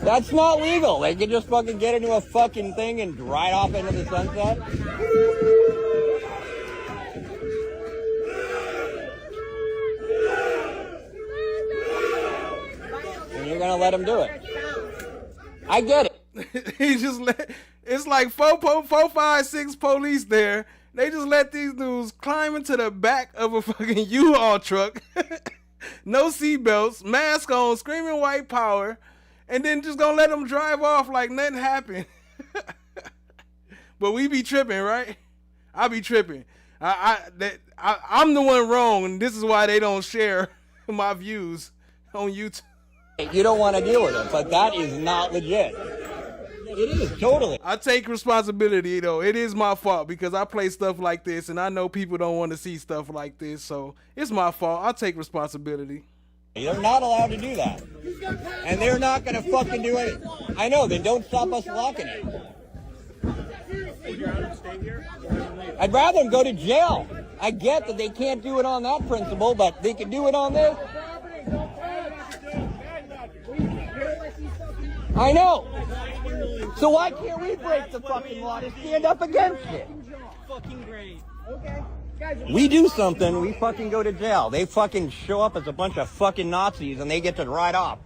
That's not legal. They could just fucking get into a fucking thing and ride off into the sunset. And you're gonna let them do it. I get it. He just it's like 4, 5, 6 police there. They just let these dudes climb into the back of a fucking U-Haul truck. No seatbelts, mask on, screaming white power, and then just gonna let them drive off like nothing happened. But we be tripping, right? I be tripping. I'm the one wrong, and this is why they don't share my views on YouTube. You don't want to deal with it, but that is not legit. It is, totally. I take responsibility, though. It is my fault because I play stuff like this, and I know people don't want to see stuff like this, so it's my fault. I take responsibility. They're not allowed to do that. And they're not going to fucking do it. I know, then don't stop us locking it. I'd rather them go to jail. I get that they can't do it on that principle, but they can do it on this. I know. So why can't we break the fucking law to stand up against it? Fucking great. Okay. We do something, we fucking go to jail. They fucking show up as a bunch of fucking Nazis and they get to ride off.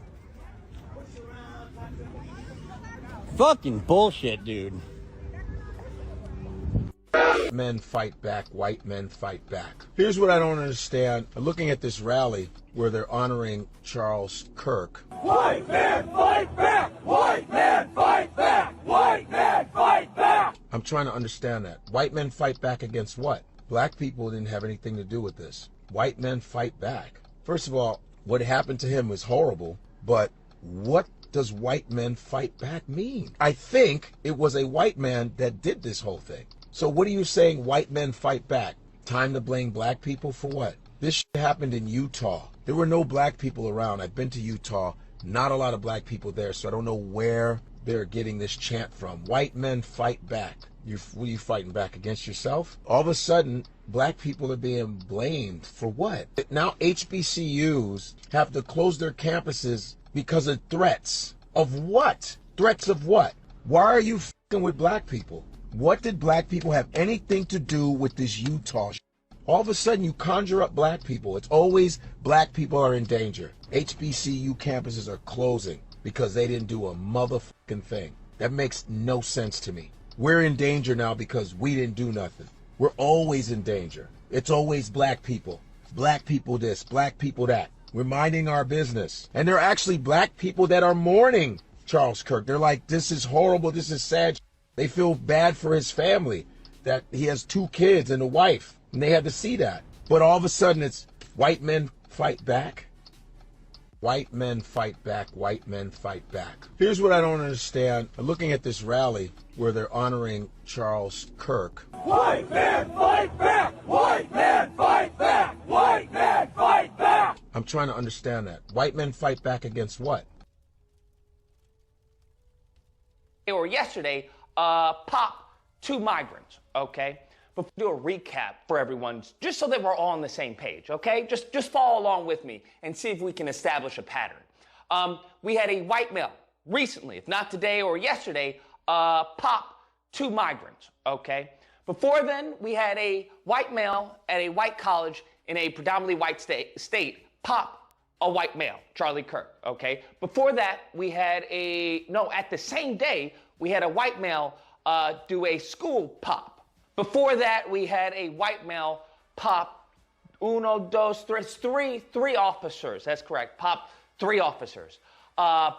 Fucking bullshit, dude. Men fight back, white men fight back. Here's what I don't understand. Looking at this rally where they're honoring Charles Kirk. White men fight back! White men fight back! White men fight back! I'm trying to understand that. White men fight back against what? Black people didn't have anything to do with this. White men fight back. First of all, what happened to him was horrible, but what does white men fight back mean? I think it was a white man that did this whole thing. So what are you saying white men fight back? Time to blame black people for what? This shit happened in Utah. There were no black people around. I've been to Utah. Not a lot of black people there, so I don't know where they're getting this chant from. White men fight back. What are you fighting back against yourself? All of a sudden, black people are being blamed for what? Now HBCUs have to close their campuses because of threats. Of what? Threats of what? Why are you f***ing with black people? What did black people have anything to do with this Utah shit? All of a sudden you conjure up black people. It's always black people are in danger. HBCU campuses are closing because they didn't do a motherfucking thing. That makes no sense to me. We're in danger now because we didn't do nothing. We're always in danger. It's always black people. Black people this, black people that. We're minding our business. And there are actually black people that are mourning Charles Kirk. They're like, this is horrible, this is sad. They feel bad for his family, that he has 2 kids and a wife, and they had to see that. But all of a sudden it's white men fight back. White men fight back, white men fight back. Here's what I don't understand. Looking at this rally where they're honoring Charles Kirk. White men fight back! White men fight back! White men fight back! I'm trying to understand that. White men fight back against what? Or yesterday, pop 2 migrants, okay? But do a recap for everyone, just so that we're all on the same page, okay? Just follow along with me and see if we can establish a pattern. We had a white male recently, if not today or yesterday, pop 2 migrants, okay? Before then, we had a white male at a white college in a predominantly white state pop a white male, Charlie Kirk, okay? Before that, we had at the same day, we had a white male do a school pop. Before that, we had a white male pop three officers. That's correct. Pop 3 officers.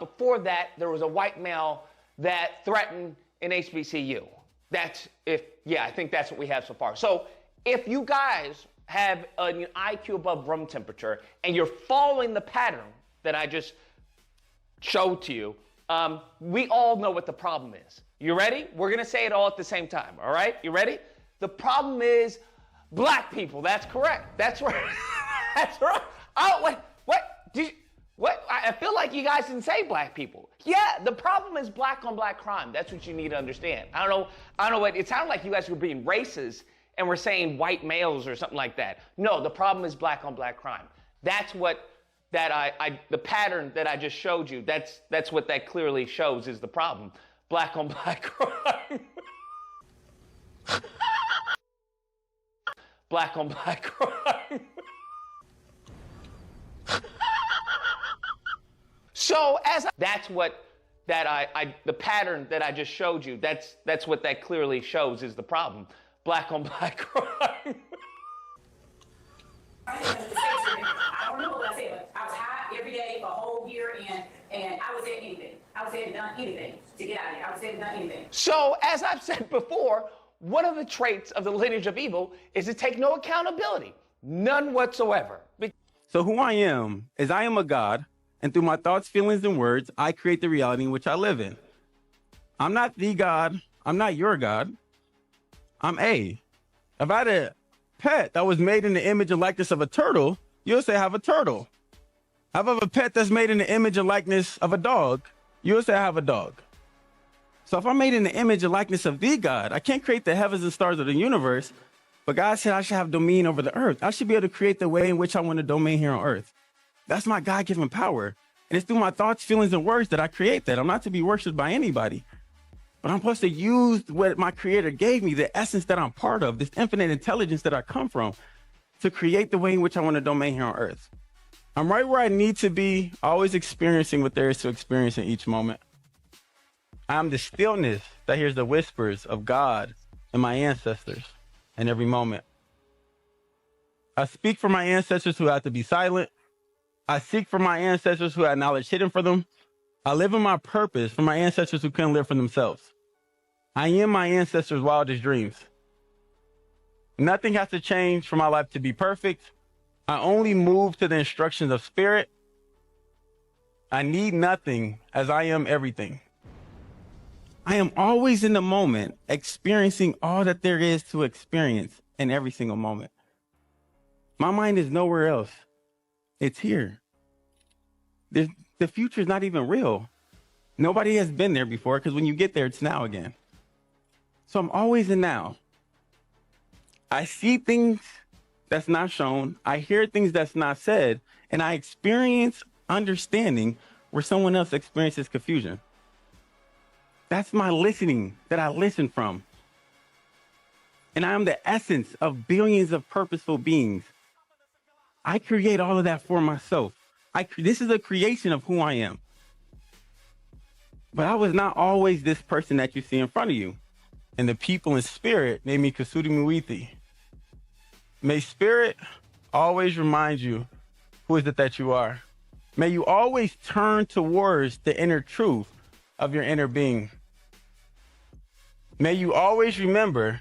Before that, there was a white male that threatened an HBCU. I think that's what we have so far. So if you guys have an IQ above room temperature and you're following the pattern that I just showed to you, we all know what the problem is. You ready? We're going to say it all at the same time, all right? You ready? The problem is black people. That's correct. That's right. That's right. Oh, wait, what? I feel like you guys didn't say black people. Yeah, the problem is black on black crime. That's what you need to understand. I don't know what, it sounded like you guys were being racist and were saying white males or something like that. No, the problem is black on black crime. That's what the pattern that I just showed you, that's what that clearly shows is the problem. Black on black crime. Black on black crime. So that's what the pattern that I just showed you, that's what that clearly shows is the problem. Black on black crime. I don't know what I said, but I was high every day for a whole year, and I was at anything. I was at done anything to get out of here. I was at done anything. So, as I've said before, one of the traits of the lineage of evil is to take no accountability. None whatsoever. So who I am is I am a God, and through my thoughts, feelings, and words, I create the reality in which I live in. I'm not the God. I'm not your God. I'm A. If I had a pet that was made in the image and likeness of a turtle, you'll say I have a turtle. If I have a pet that's made in the image and likeness of a dog, you would say I have a dog. So if I'm made in the image and likeness of the God, I can't create the heavens and stars of the universe, but God said I should have dominion over the earth. I should be able to create the way in which I want to domain here on earth. That's my God-given power. And it's through my thoughts, feelings, and words that I create that. I'm not to be worshipped by anybody, but I'm supposed to use what my Creator gave me, the essence that I'm part of, this infinite intelligence that I come from, to create the way in which I want to domain here on earth. I'm right where I need to be, always experiencing what there is to experience in each moment. I'm the stillness that hears the whispers of God and my ancestors in every moment. I speak for my ancestors who have to be silent. I seek for my ancestors who had knowledge hidden for them. I live in my purpose for my ancestors who couldn't live for themselves. I am my ancestors' wildest dreams. Nothing has to change for my life to be perfect. I only move to the instructions of spirit. I need nothing as I am everything. I am always in the moment, experiencing all that there is to experience in every single moment. My mind is nowhere else. It's here. The future is not even real. Nobody has been there before, because when you get there, it's now again. So I'm always in now. I see things that's not shown. I hear things that's not said. And I experience understanding where someone else experiences confusion. That's my listening that I listen from. And I am the essence of billions of purposeful beings. I create all of that for myself. This is a creation of who I am. But I was not always this person that you see in front of you. And the people in spirit named me Kasudi Muithi. May spirit always remind you who is it that you are. May you always turn towards the inner truth of your inner being. May you always remember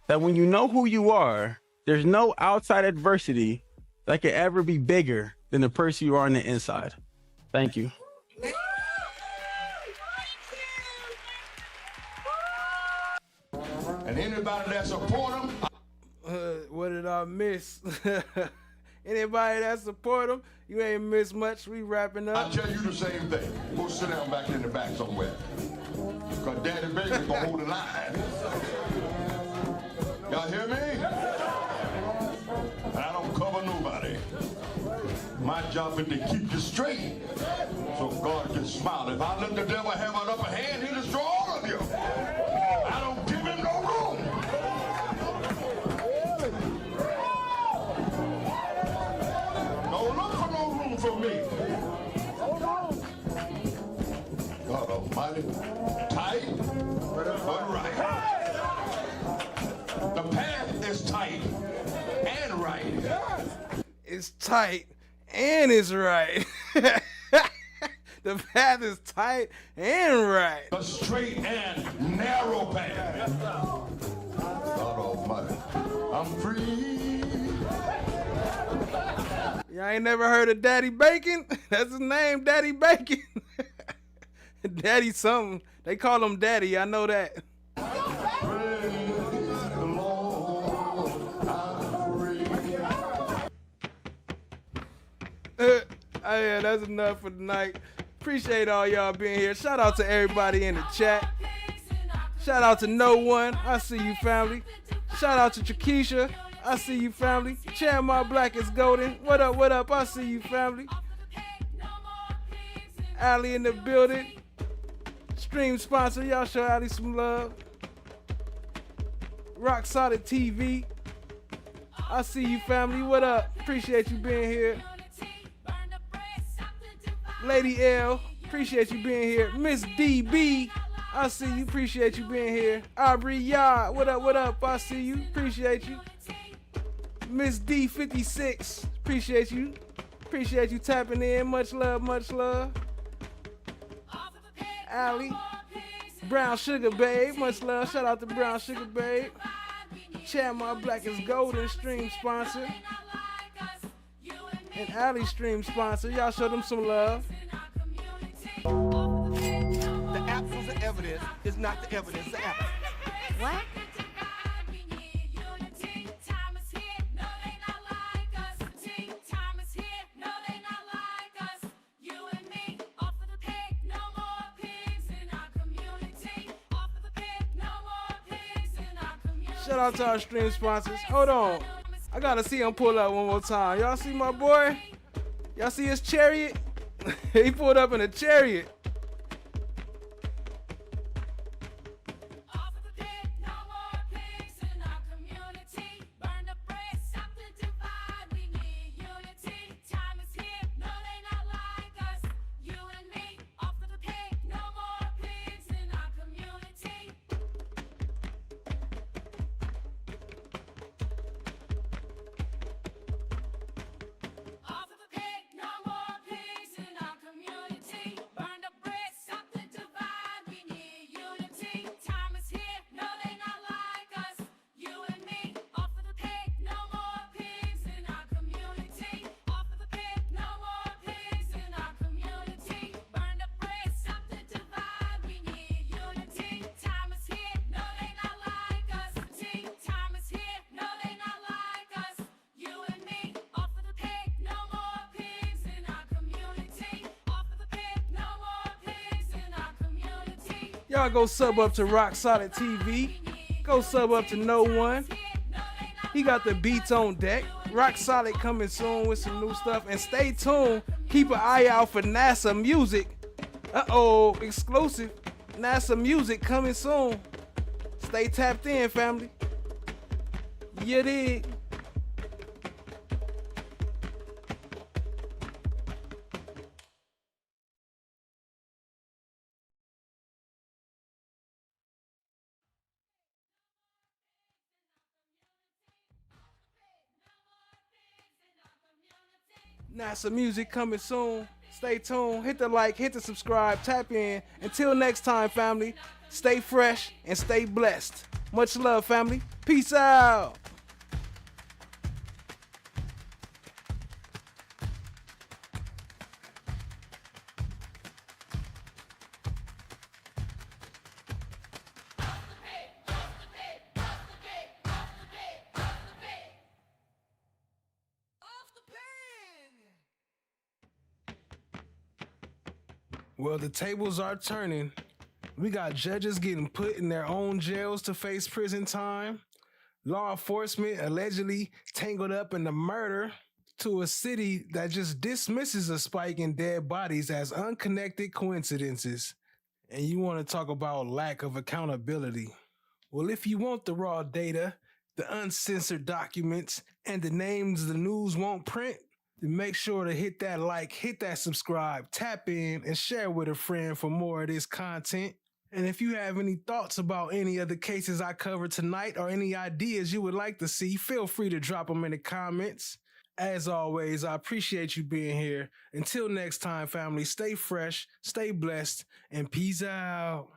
that when you know who you are, there's no outside adversity that could ever be bigger than the person you are on the inside. Thank you. And anybody that support him. What did I miss? Anybody that support him, you ain't missed much. We wrapping up. I tell you the same thing. Go sit down back in the back somewhere. Because Daddy Baby gonna hold the line. Y'all hear me? And I don't cover nobody. My job is to keep you straight so God can smile. If I let the devil have an upper hand, he'll destroy all of you. I don't give him no room. Don't look for no room for me. God Almighty, tight but right. The path is tight and right. It's tight and it's right. The path is tight and right. A straight and narrow path. God Almighty, I'm free. Y'all ain't never heard of Daddy Bacon? That's his name, Daddy Bacon. Daddy something. They call him Daddy, I know that. Yeah, that's enough for tonight. Appreciate all y'all being here. Shout out to everybody in the chat. Shout out to No One. I see you, family. Shout out to Trikisha. I see you, family. Chad My Black is golden. What up, what up? I see you, family. Allie in the building. Stream sponsor. Y'all show Allie some love. Rock Solid TV. I see you, family. What up? Appreciate you being here. Lady L, appreciate you being here. Miss DB, I see you. Appreciate you being here. Aubrey Yard, what up, what up? I see you. Appreciate you. Miss D56, appreciate you. Appreciate you tapping in. Much love, much love. Allie, Brown Sugar Babe, much love. Shout out to Brown Sugar Babe. Chad My Black is golden, stream sponsor. And Allie stream sponsor. Y'all show them some love. The absence of evidence is not the evidence of absence. What? Shout out to our stream sponsors. Hold on. I gotta see him pull up one more time. Y'all see my boy? Y'all see his chariot? He pulled up in a chariot. Y'all go sub up to Rock Solid TV. Go sub up to No One. He got the beats on deck. Rock Solid coming soon with some new stuff. And stay tuned. Keep an eye out for NASA music. Uh-oh, exclusive. NASA music coming soon. Stay tapped in, family. You dig? NASA music coming soon. Stay tuned. Hit the like, hit the subscribe, tap in. Until next time, family, stay fresh and stay blessed. Much love, family. Peace out. Well, the tables are turning. We got judges getting put in their own jails to face prison time. Law enforcement allegedly tangled up in the murder to a city that just dismisses a spike in dead bodies as unconnected coincidences. And you want to talk about lack of accountability. Well, if you want the raw data, the uncensored documents, and the names the news won't print, then make sure to hit that like, hit that subscribe, tap in, and share with a friend for more of this content. And if you have any thoughts about any of the cases I covered tonight or any ideas you would like to see, feel free to drop them in the comments. As always, I appreciate you being here. Until next time, family, stay fresh, stay blessed, and peace out.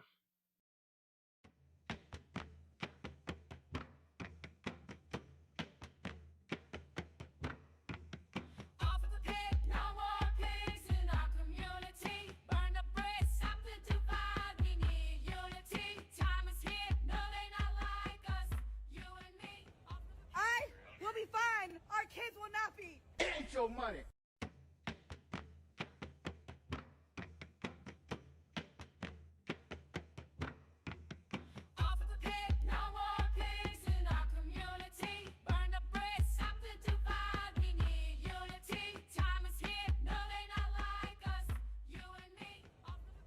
Our kids will not be. It ain't your money.